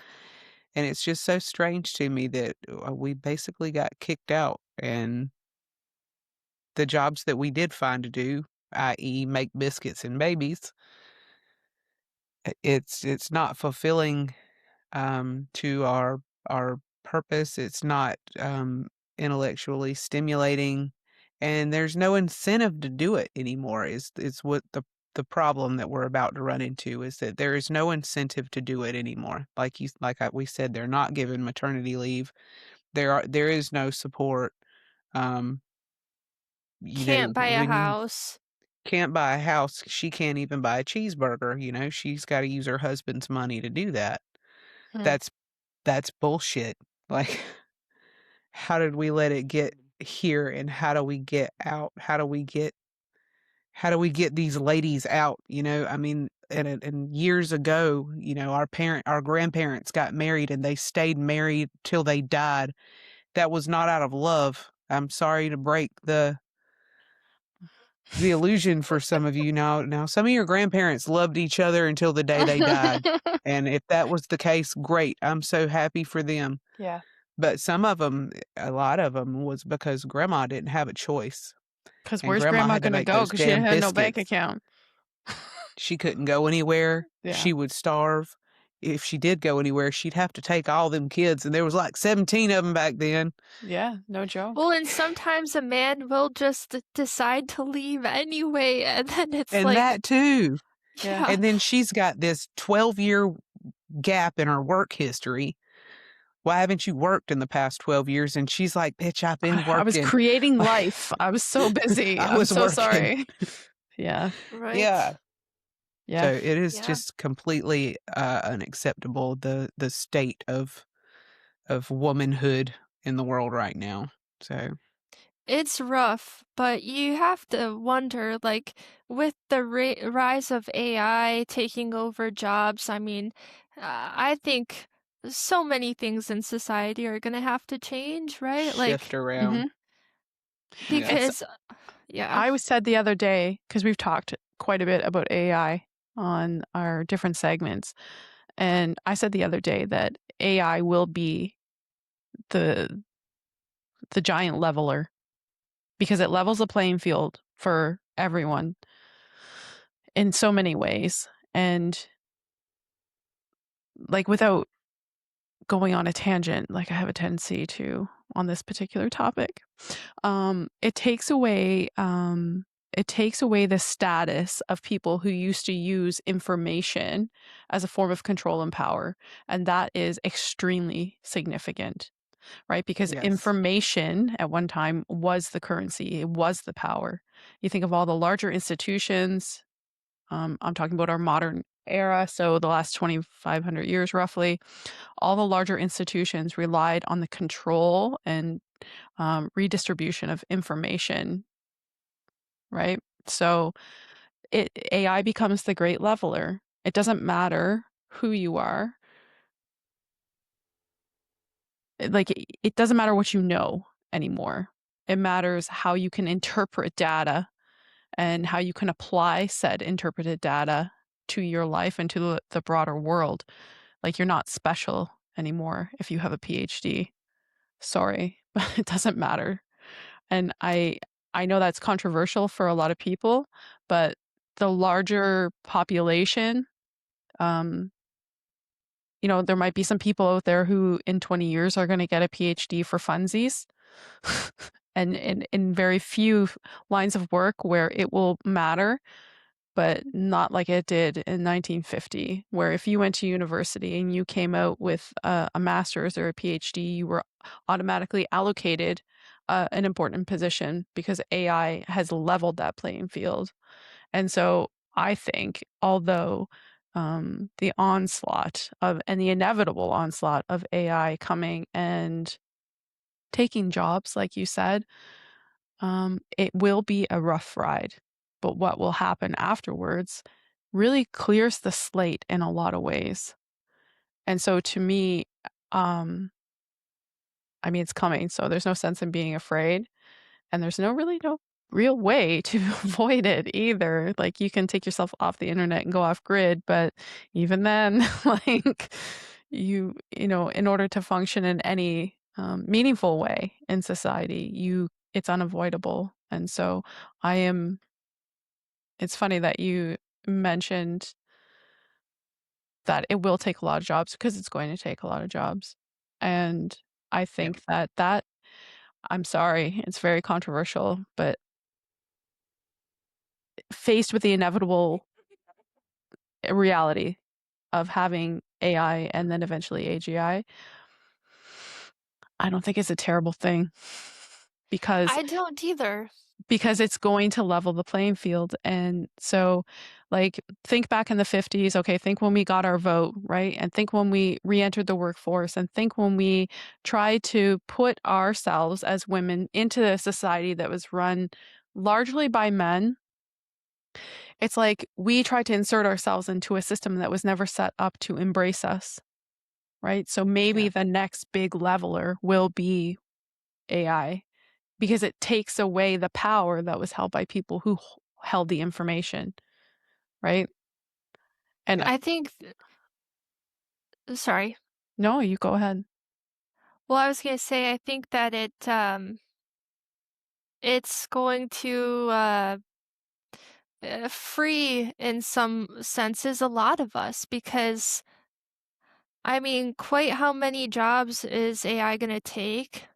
And it's just so strange to me that we basically got kicked out and the jobs that we did find to do, i.e., make biscuits and babies, it's not fulfilling to our purpose. It's not intellectually stimulating, and there's no incentive to do it anymore. Is what the problem that we're about to run into is that there is no incentive to do it anymore. We said, they're not given maternity leave. There is no support. Um, Can't buy a when you house. can't buy a house, she can't even buy a cheeseburger. She's got to use her husband's money to do that. Hmm. That's that's bullshit. Like, how did we let it get here, and how do we get out? How do we get these ladies out? I mean, and years ago, our grandparents got married and they stayed married till they died. That was not out of love. I'm sorry to break the illusion for some of you. Now some of your grandparents loved each other until the day they died. And if that was the case, great. I'm so happy for them. Yeah. But some of them, a lot of them, was because grandma didn't have a choice, Because and where's grandma grandma had to gonna make go? those Because she damn had no bank biscuits. account. She couldn't go anywhere. Yeah. She would starve. If she did go anywhere, she'd have to take all them kids, and there was like 17 of them back then. Yeah, no joke. Well, and sometimes a man will just decide to leave anyway, and then it's And like, that too. Yeah. And then she's got this 12-year gap in her work history. Why haven't you worked in the past 12 years? And she's like, bitch, I've been I was working. creating life. I was so busy. I I'm was so working. sorry. Yeah. right? Yeah. So Yeah. it is Yeah. just completely unacceptable, the state of womanhood in the world right now. So It's rough, but you have to wonder, like, with the rise of AI taking over jobs, I mean, I think so many things in society are gonna have to change, right? Like, shift around. Yeah. It's because, yeah. I was said the other day, because we've talked quite a bit about AI on our different segments, and I said the other day that AI will be the giant leveler because it levels the playing field for everyone in so many ways. And like, without going on a tangent, like I have a tendency to on this particular topic, it takes away the status of people who used to use information as a form of control and power, and that is extremely significant, right? Because Yes. information at one time was the currency, it was the power. You think of all the larger institutions. I'm talking about our modern era, so the last 2,500 years roughly. All the larger institutions relied on the control and redistribution of information, right? So AI becomes the great leveler. It doesn't matter who you are. It doesn't matter what you know anymore. It matters how you can interpret data and how you can apply said interpreted data to your life and to the broader world. Like, you're not special anymore if you have a PhD. Sorry, but it doesn't matter. And I know that's controversial for a lot of people, but the larger population, um, there might be some people out there who in 20 years are going to get a PhD for funsies. And in very few lines of work where it will matter, but not like it did in 1950, where if you went to university and you came out with a master's or a PhD, you were automatically allocated an important position because AI has leveled that playing field. And so I think, although the onslaught of and the inevitable onslaught of AI coming and taking jobs, like you said, it will be a rough ride. But what will happen afterwards really clears the slate in a lot of ways. And so to me, I mean, it's coming, so there's no sense in being afraid. And there's no real way to avoid it either. Like, you can take yourself off the internet and go off grid, but even then, like, in order to function in any meaningful way in society, it's unavoidable. And so it's funny that you mentioned that it will take a lot of jobs, because it's going to take a lot of jobs. And I think that I'm sorry, it's very controversial, but faced with the inevitable reality of having AI and then eventually AGI, I don't think it's a terrible thing because I don't either. it's going to level the playing field. And so, like, think back in the 50s, okay, think when we got our vote, right? And think when we re-entered the workforce, and think when we tried to put ourselves as women into a society that was run largely by men. It's like we tried to insert ourselves into a system that was never set up to embrace us, right? So maybe Yeah. the next big leveler will be AI, because it takes away the power that was held by people who held the information, right? And I think sorry. no, you go ahead. Well, I was gonna say I think that it's going to free in some senses a lot of us because I mean, quite how many jobs is AI gonna take?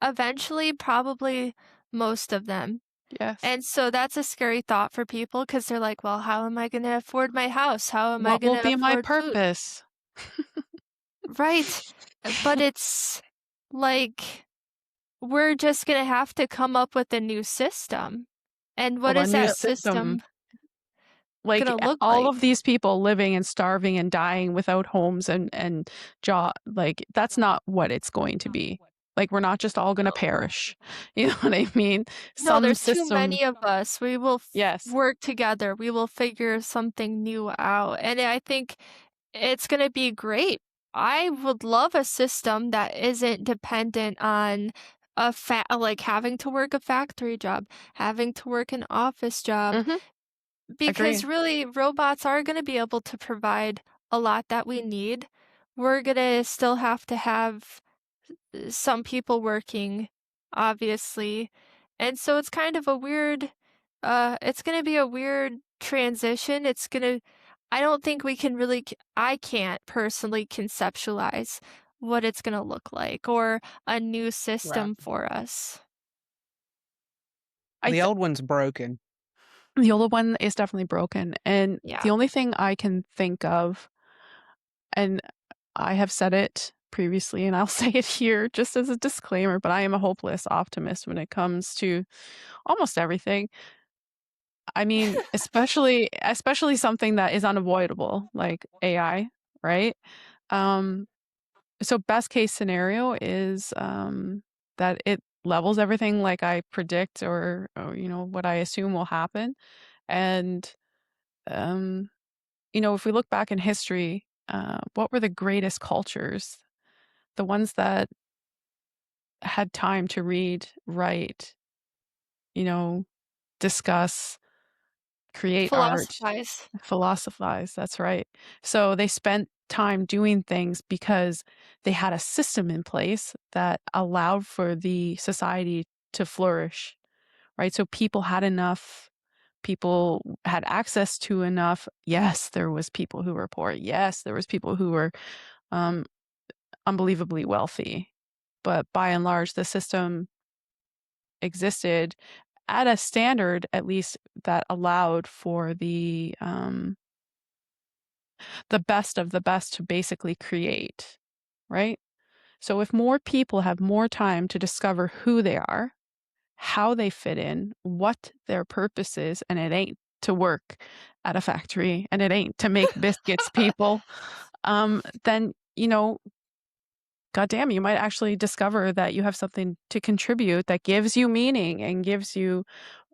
Eventually, probably most of them. Yes. And so that's a scary thought for people because they're like, well, how am I gonna afford my house? How am I What will gonna be my afford food? purpose? Right. But it's like we're just gonna have to come up with a new system. And what Well, a is new that system, system like gonna look all like? of these people living and starving and dying without homes and job, like that's not what it's going to be. Like we're not just all going to perish. You know what I mean? No, Some there's too system, many of us. We will yes. work together. We will figure something new out. And I think it's going to be great. I would love a system that isn't dependent on like having to work a factory job, having to work an office job, Hmm. because Agree. really robots are going to be able to provide a lot that we need. We're going to still have to have some people working, obviously. And so it's kind of a weird, it's going to be a weird transition. I don't think we can really, I can't personally conceptualize what it's going to look like or a new Right. system for us. I The th- old one's broken. the older one is definitely broken, and Yeah. the only thing I can think of, and I have said it previously and I'll say it here just as a disclaimer, but I am a hopeless optimist when it comes to almost everything. I mean, especially something that is unavoidable like AI, right? Um so best case scenario is that it levels everything like I predict, or what I assume will happen. And um if we look back in history, what were the greatest cultures? The ones that had time to read, write, you know, discuss, create art, Philosophize. philosophize. That's right. So they spent time doing things because they had a system in place that allowed for the society to flourish, right? So people had enough, people had access to enough. Yes, there was people who were poor. Yes, there was people who were um, unbelievably wealthy. But by and large, the system existed at a standard, at least, that allowed for the best of the best to basically create, right? So if more people have more time to discover who they are, how they fit in, what their purpose is, and it ain't to work at a factory and it ain't to make biscuits, people, then goddamn, you might actually discover that you have something to contribute that gives you meaning and gives you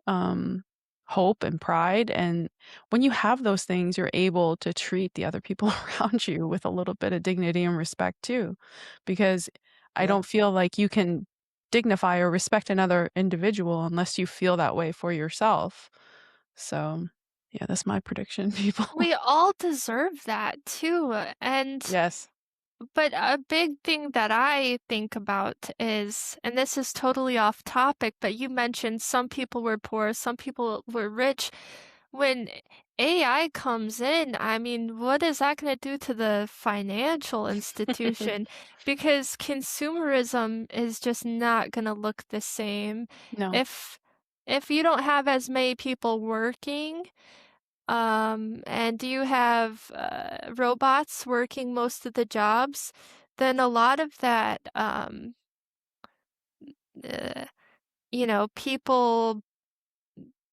um, hope and pride. And when you have those things, you're able to treat the other people around you with a little bit of dignity and respect too. Because I Yeah. don't feel like you can dignify or respect another individual unless you feel that way for yourself. So, yeah, that's my prediction, people. We all deserve that too. Yes. But a big thing that I think about is, and this is totally off topic, but you mentioned some people were poor, some people were rich. When AI comes in, I mean, what is that going to do to the financial institution? Because consumerism is just not going to look the same. No. If if you don't have as many people working, and you have robots working most of the jobs, then a lot of that, uh, people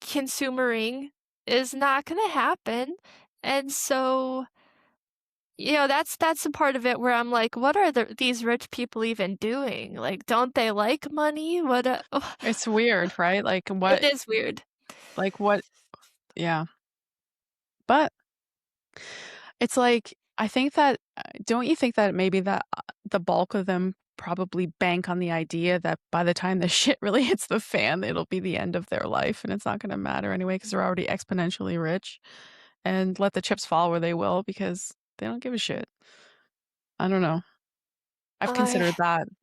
consumering is not going to happen. And so, that's a part of it where I'm like, what are these rich people even doing? Like, don't they like money? It's weird, right? It is weird. What, yeah. But it's like, I think that, don't you think that maybe that the bulk of them probably bank on the idea that by the time the shit really hits the fan, it'll be the end of their life and it's not going to matter anyway because they're already exponentially rich, and let the chips fall where they will because they don't give a shit. I don't know. I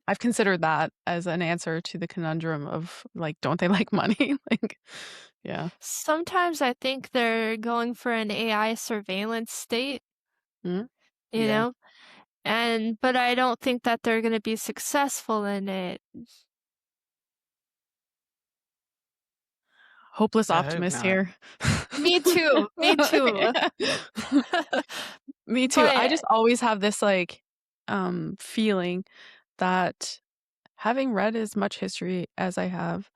I've considered that as an answer to the conundrum of like, don't they like money? Like, yeah. Sometimes I think they're going for an AI surveillance state, Mhm. you Yeah. know? But I don't think that they're gonna be successful in it. Hopeless I hope optimist not. here. Me too, me too. Me too. I But just always have this like feeling that, having read as much history as I have,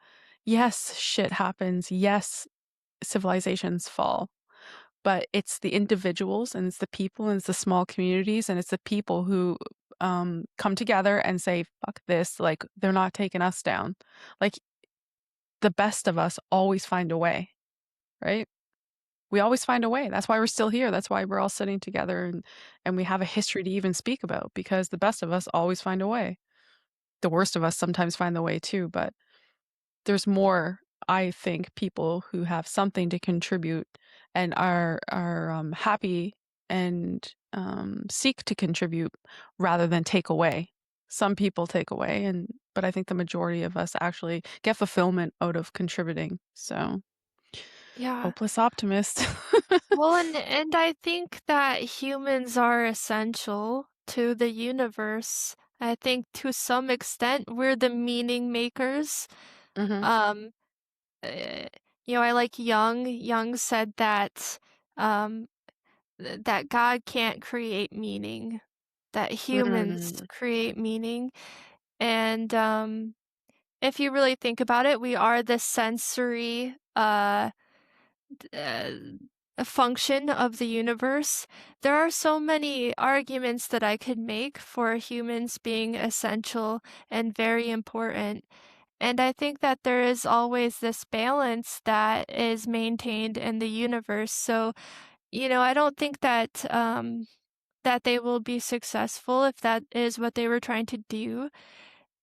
yes, shit happens. Yes, civilizations fall. But it's the individuals and it's the people and it's the small communities and it's the people who come together and say, fuck this, like they're not taking us down. Like, the best of us always find a way, right? We always find a way. That's why we're still here. That's why we're all sitting together, and we have a history to even speak about, because the best of us always find a way. The worst of us sometimes find the way too, but there's more, I think, people who have something to contribute and are happy and seek to contribute rather than take away. Some people take away, but I think the majority of us actually get fulfillment out of contributing. So, yeah. hopeless optimist. Well, and I think that humans are essential to the universe. I think to some extent we're the meaning makers. Hmm. Um, uh, I like Jung. Jung said that um that God can't create meaning, that humans Mm. create meaning. And if you really think about it, we are the sensory uh, a function of the universe. There are so many arguments that I could make for humans being essential and very important. And I think that there is always this balance that is maintained in the universe. So, I don't think that they will be successful if that is what they were trying to do.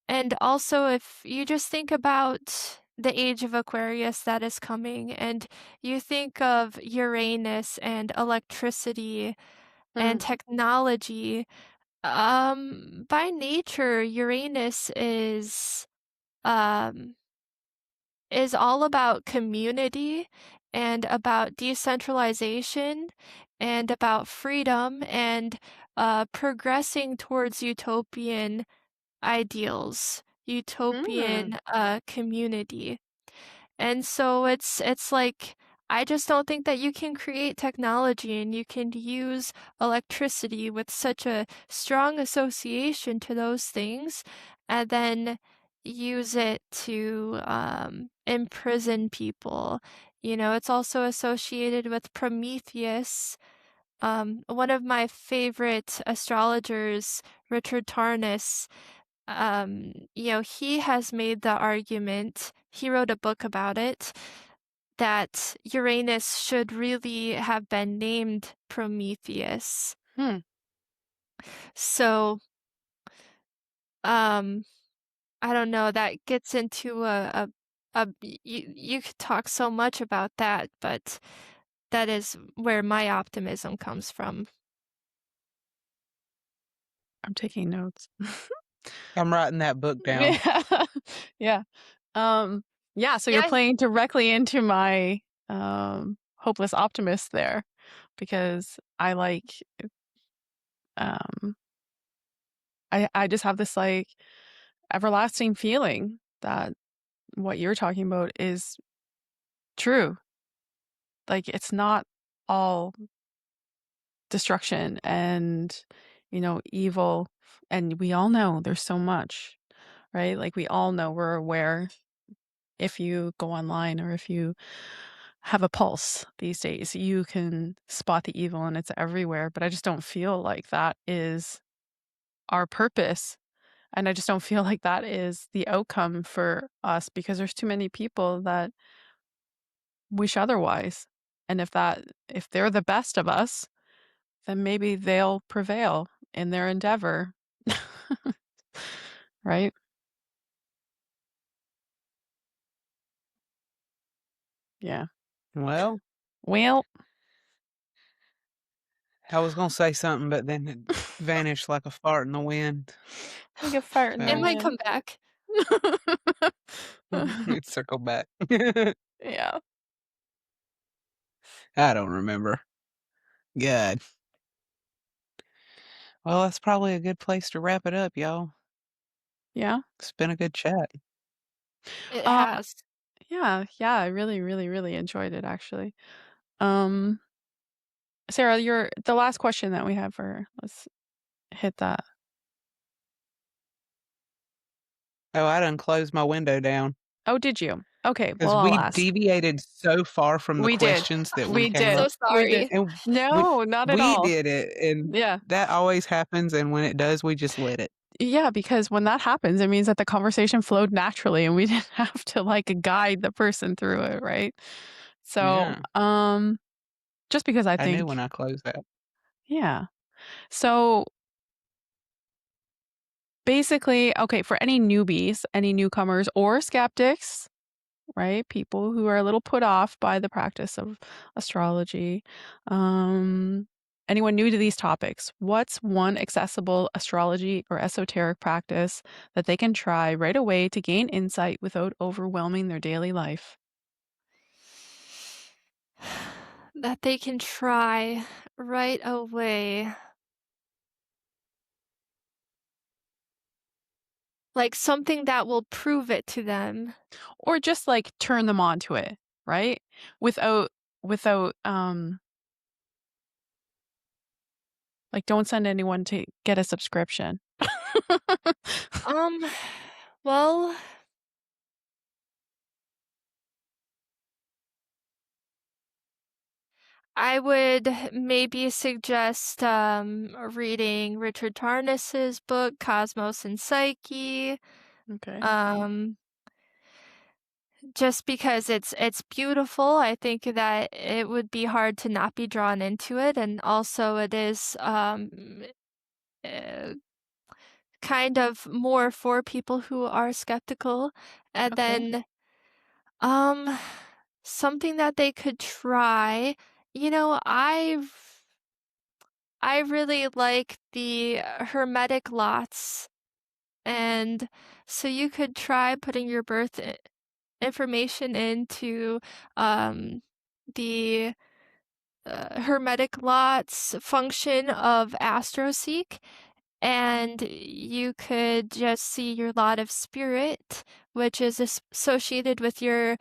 And also, if you just think about the age of Aquarius that is coming, and you think of Uranus and electricity and Mm. technology, by nature, Uranus um, is all about community and about decentralization and about freedom and progressing towards utopian ideals, Mm. utopian community. And so it's like I just don't think that you can create technology and you can use electricity with such a strong association to those things and then use it to imprison people. It's also associated with Prometheus. One of my favorite astrologers, Richard Tarnas, he has made the argument, he wrote a book about it, that Uranus should really have been named Prometheus. Hmm. So, um, I don't know, that gets into you could talk so much about that, but that is where my optimism comes from. I'm taking notes. I'm writing that book down. Yeah. Yeah. Um, yeah, so you're Yeah, playing directly into my hopeless optimist there, because um I just have this like everlasting feeling that what you're talking about is true. Like, it's not all destruction and, evil. And we all know there's so much, right? Like, we all know, we're aware if you go online or if you have a pulse these days, you can spot the evil and it's everywhere. But I just don't feel like that is our purpose. And I just don't feel like that is the outcome for us, because there's too many people that wish otherwise. And if they're the best of us, then maybe they'll prevail in their endeavor. Right? Yeah. Well, Well, I was gonna say something, but then it vanished like a fart in the wind. like a fart in the It So might come wind. back. it circled back. Yeah. I don't remember. God. Well, that's probably a good place to wrap it up, y'all. Yeah. It's been a good chat. It Uh, has. yeah, I really, really, really enjoyed it actually. Um, Sarah, you're the last question that we have for let's hit that. Oh, I done closed my window down Oh, did you? Okay, because well, I'll we ask. deviated so far from the We did. questions that we We came did. So up, We did. sorry. and we No, not at we all. did it, and Yeah. that always happens. And when it does, we just let it. Yeah, because when that happens, it means that the conversation flowed naturally and we didn't have to like guide the person through it, right? So, Yeah, just because I I knew think, when I closed that. yeah. So basically, okay, for any newbies, any newcomers or skeptics, right? People who are a little put off by the practice of astrology, anyone new to these topics, what's one accessible astrology or esoteric practice that they can try right away to gain insight without overwhelming their daily life? That they can try right away. Like something that will prove it to them. Or just like turn them on to it, right? Without like don't send anyone to get a subscription. Um, well, I would maybe suggest reading Richard Tarnas's book Cosmos and Psyche. Okay. Um, just because it's beautiful, I think that it would be hard to not be drawn into it, and also it is uh, kind of more for people who are skeptical. And Okay. then um something that they could try. You know, I really like the hermetic lots, and so you could try putting your information into um the hermetic lots function of AstroSeek, and you could just see your lot of spirit, which is associated with your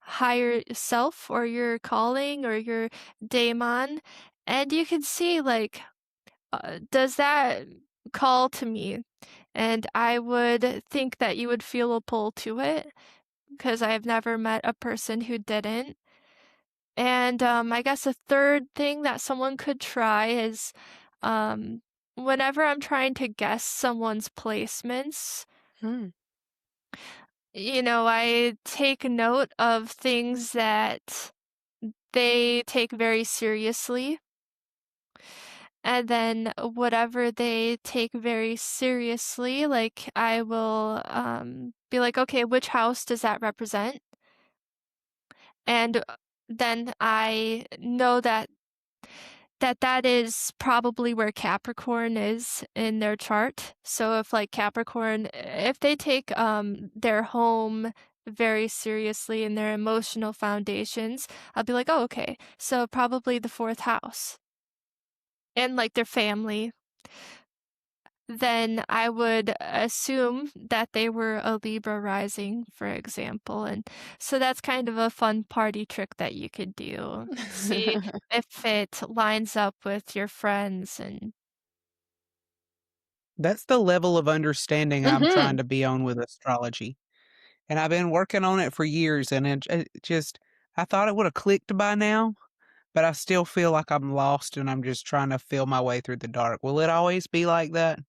higher self or your calling or your daemon, and you can see like, does that call to me? And I would think that you would feel a pull to it because I've never met a person who didn't. And I guess a third thing that someone could try is um, whenever I'm trying to guess someone's placements, Hmm. I take note of things that they take very seriously. And then whatever they take very seriously, like I will be like, okay, which house does that represent? And then I know that is probably where Capricorn is in their chart. So if like Capricorn, if they take their home very seriously and their emotional foundations, I'll be like, oh, okay. So probably the fourth house and like their family. then I would assume that they were a Libra rising, for example, and so that's kind of a fun party trick that you could do. See if it lines up with your friends and That's the level of understanding I'm trying Mhm. to be on with astrology. And I've been working on it for years, and it just I thought it would have clicked by now, but I still feel like I'm lost and I'm just trying to feel my way through the dark. Will it always be like that?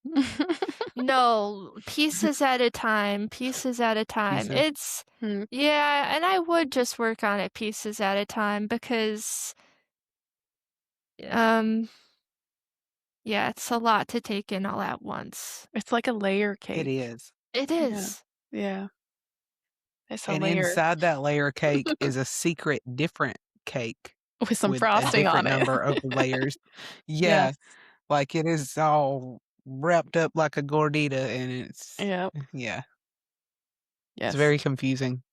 no, pieces at a time, pieces at a time. Pieces. It's Mm. yeah, and I would just work on it pieces at a time because um yeah, it's a lot to take in all at once. It's like a layer It cake. is. It Yeah. is. Yeah. It's a And layer inside that layer cake is a secret different cake with some with a frosting on different it. number of layers. Yeah, Yes. like it is all wrapped up like a gordita, and Yep. yeah, it's Yes. very confusing.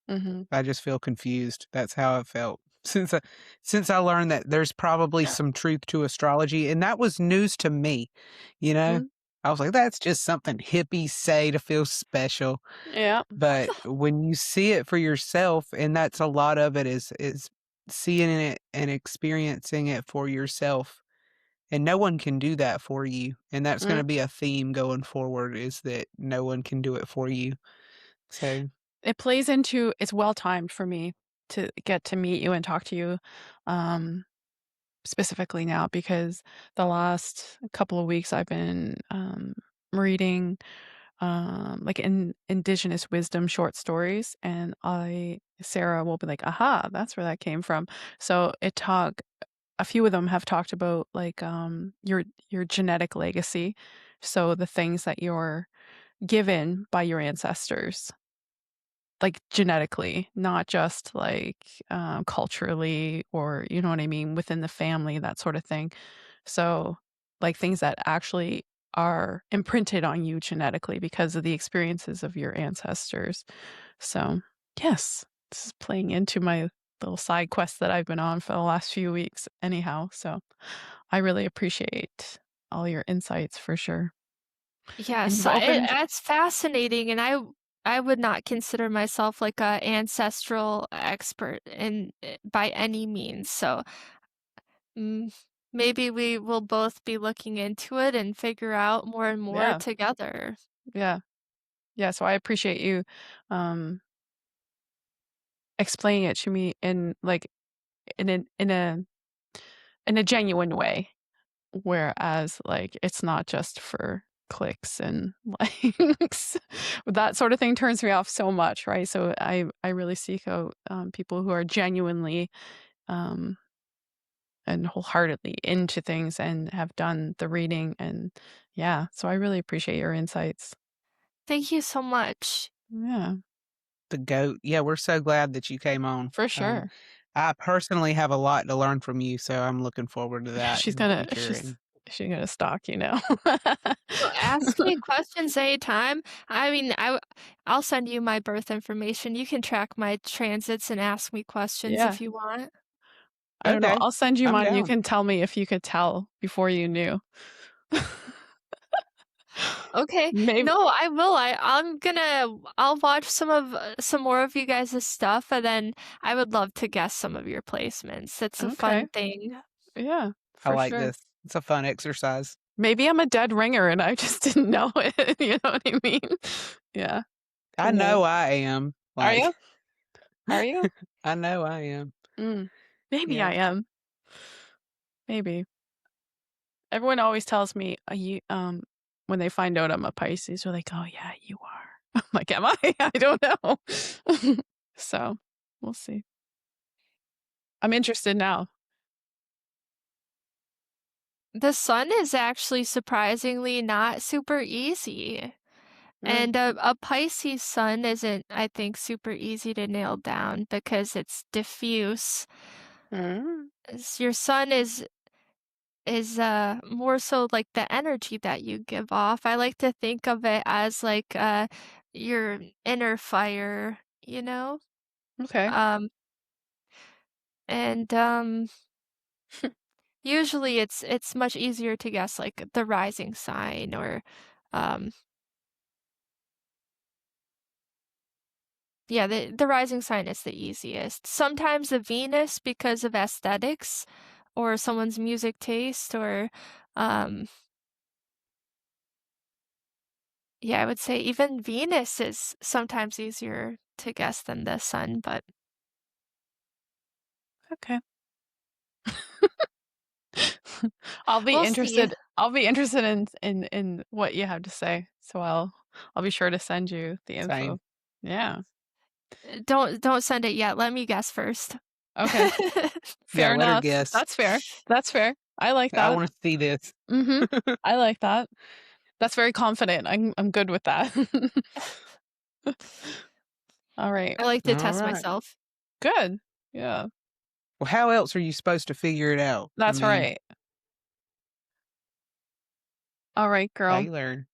Mhm. I just feel confused. That's how I felt since I learned that there's probably some truth to astrology, and that was news to me, you know? Mhm. I was like, "That's just something hippies say to feel special." Yep. But when you see it for yourself, and that's a lot of it is seeing it and experiencing it for yourself, and no one can do that for you, and that's Mm. gonna be a theme going forward is that no one can do it for you. So, It plays into it's well timed for me to get to meet you and talk to you, um, specifically now because the last couple of weeks I've been, reading, like, indigenous wisdom short stories, and I Sarah will be like, "Aha, that's where that came from." So a few of them have talked about, like, your genetic legacy, so the things that you're given by your ancestors. Like, genetically, not just, like, culturally or you know what I mean, within the family, that sort of thing. So, like, things that actually are imprinted on you genetically because of the experiences of your ancestors. So, yes, this is playing into my little side quest that I've been on for the last few weeks anyhow, so I really appreciate all your insights for sure. And Yes, you've opened that's fascinating, and I would not consider myself like a ancestral expert in by any means. So mm, maybe we will both be looking into it and figure out more and more yeah, together. yeah. Yeah, so I appreciate you, um, explaining it to me in, like, in an in a genuine way, whereas, like, it's not just for clicks and likes. That sort of thing turns me off so much, right? So I really seek out, people who are genuinely, um, and wholeheartedly into things and have done the reading, and yeah, so I really appreciate your insights. Thank you so much. Yeah, the GOAT. Yeah, we're so glad that you came on. for sure. I personally have a lot to learn from you, so I'm looking forward to that She's in the gonna future, she's and she's gonna stalk you now. Well, ask me questions anytime. I mean, I'll send you my birth information. You can track my transits and ask me questions Yeah, if you want. I don't know. okay, I'll send you I'm mine, you down. can tell me if you could tell before you knew. Okay. Maybe No, I will. I'll watch some more of you guys' stuff and then I would love to guess some of your placements. It's a okay. fun thing. Yeah, I for like sure. this. It's a fun exercise. Maybe I'm a dead ringer and I just didn't know it, you know what I mean? Yeah, I who knows? know I am. Are you? Like, Are you? I know I am. Mm. Maybe Yeah. I am. Maybe. Everyone always tells me, you when they find out I'm a Pisces, they're like, "Oh, yeah, you are." I'm like, "Am I? I don't know." So, we'll see. I'm interested now. The sun is actually surprisingly not super easy. Mm, And a Pisces sun isn't, I think, super easy to nail down because it's diffuse. mm, Your sun is more so like the energy that you give off. I like to think of it as like your inner fire, you know? okay. Um and Usually it's much easier to guess like the rising sign or um yeah, the rising sign is the easiest. Sometimes the Venus because of aesthetics or someone's music taste or um yeah, I would say even Venus is sometimes easier to guess than the sun, but Okay. I'll be we'll see. interested. I'll be interested in what you have to say. So I'll be sure to send you the info. Same. Yeah. Don't send it yet. Let me guess first. Okay. Yeah, Fair let her enough. guess. That's fair. That's fair. I like I that. want to see this. Mhm. I like that. That's very confident. I'm good with that. All right. I like to All test right. myself. Good. Yeah. Well, how else are you supposed to figure it out? I That's mean, right. All right, how girl. you learn.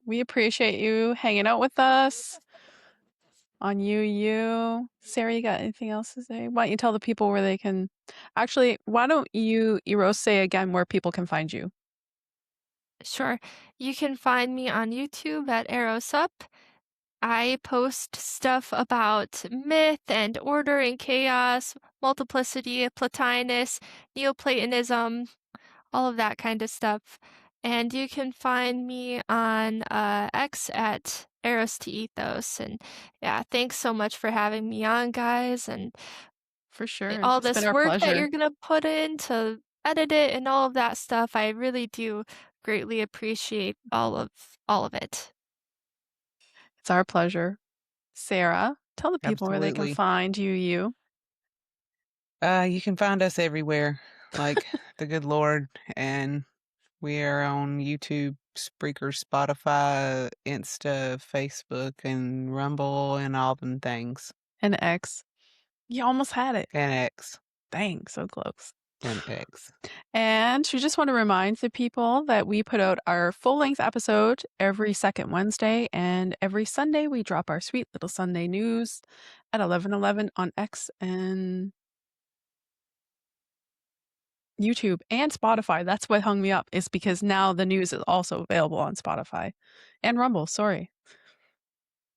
We appreciate you hanging out with us on you. Sarah, you got anything else to say? Why don't you tell the people where they can actually, why don't you, Eros, say again where people can find you? Sure. You can find me on YouTube at ErosUp. I post stuff about myth and order and chaos, multiplicity, Plotinus, Neoplatonism, all of that kind of stuff. And you can find me on X at Eros to Ethos. And yeah, thanks so much for having me on, guys. And For sure. all It's been this our work that pleasure. you're gonna put in to edit it and all of that stuff, I really do greatly appreciate all of it. It's our pleasure. Sarah, tell the people where they can Absolutely. find you. You can find us everywhere, like the good Lord, and we are on YouTube, Spreaker, Spotify, Insta, Facebook, and Rumble, and all them things, And X. You almost had it. and X, Dang, so close. and X. And we just want to remind the people that we put out our full length episode every second Wednesday, and every Sunday we drop our sweet little Sunday news at 11:11 on X and YouTube and Spotify. That's what hung me up, is because now the news is also available on Spotify and Rumble. Sorry.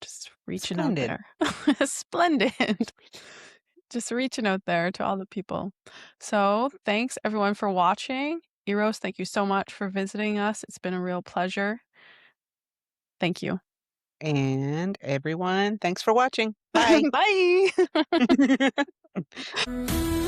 Just reaching out Splendid. there. Splendid. Just reaching out there to all the people. So thanks everyone for watching. Eros, thank you so much for visiting us. It's been a real pleasure. Thank you. And everyone, thanks for watching. Bye. Bye. Bye.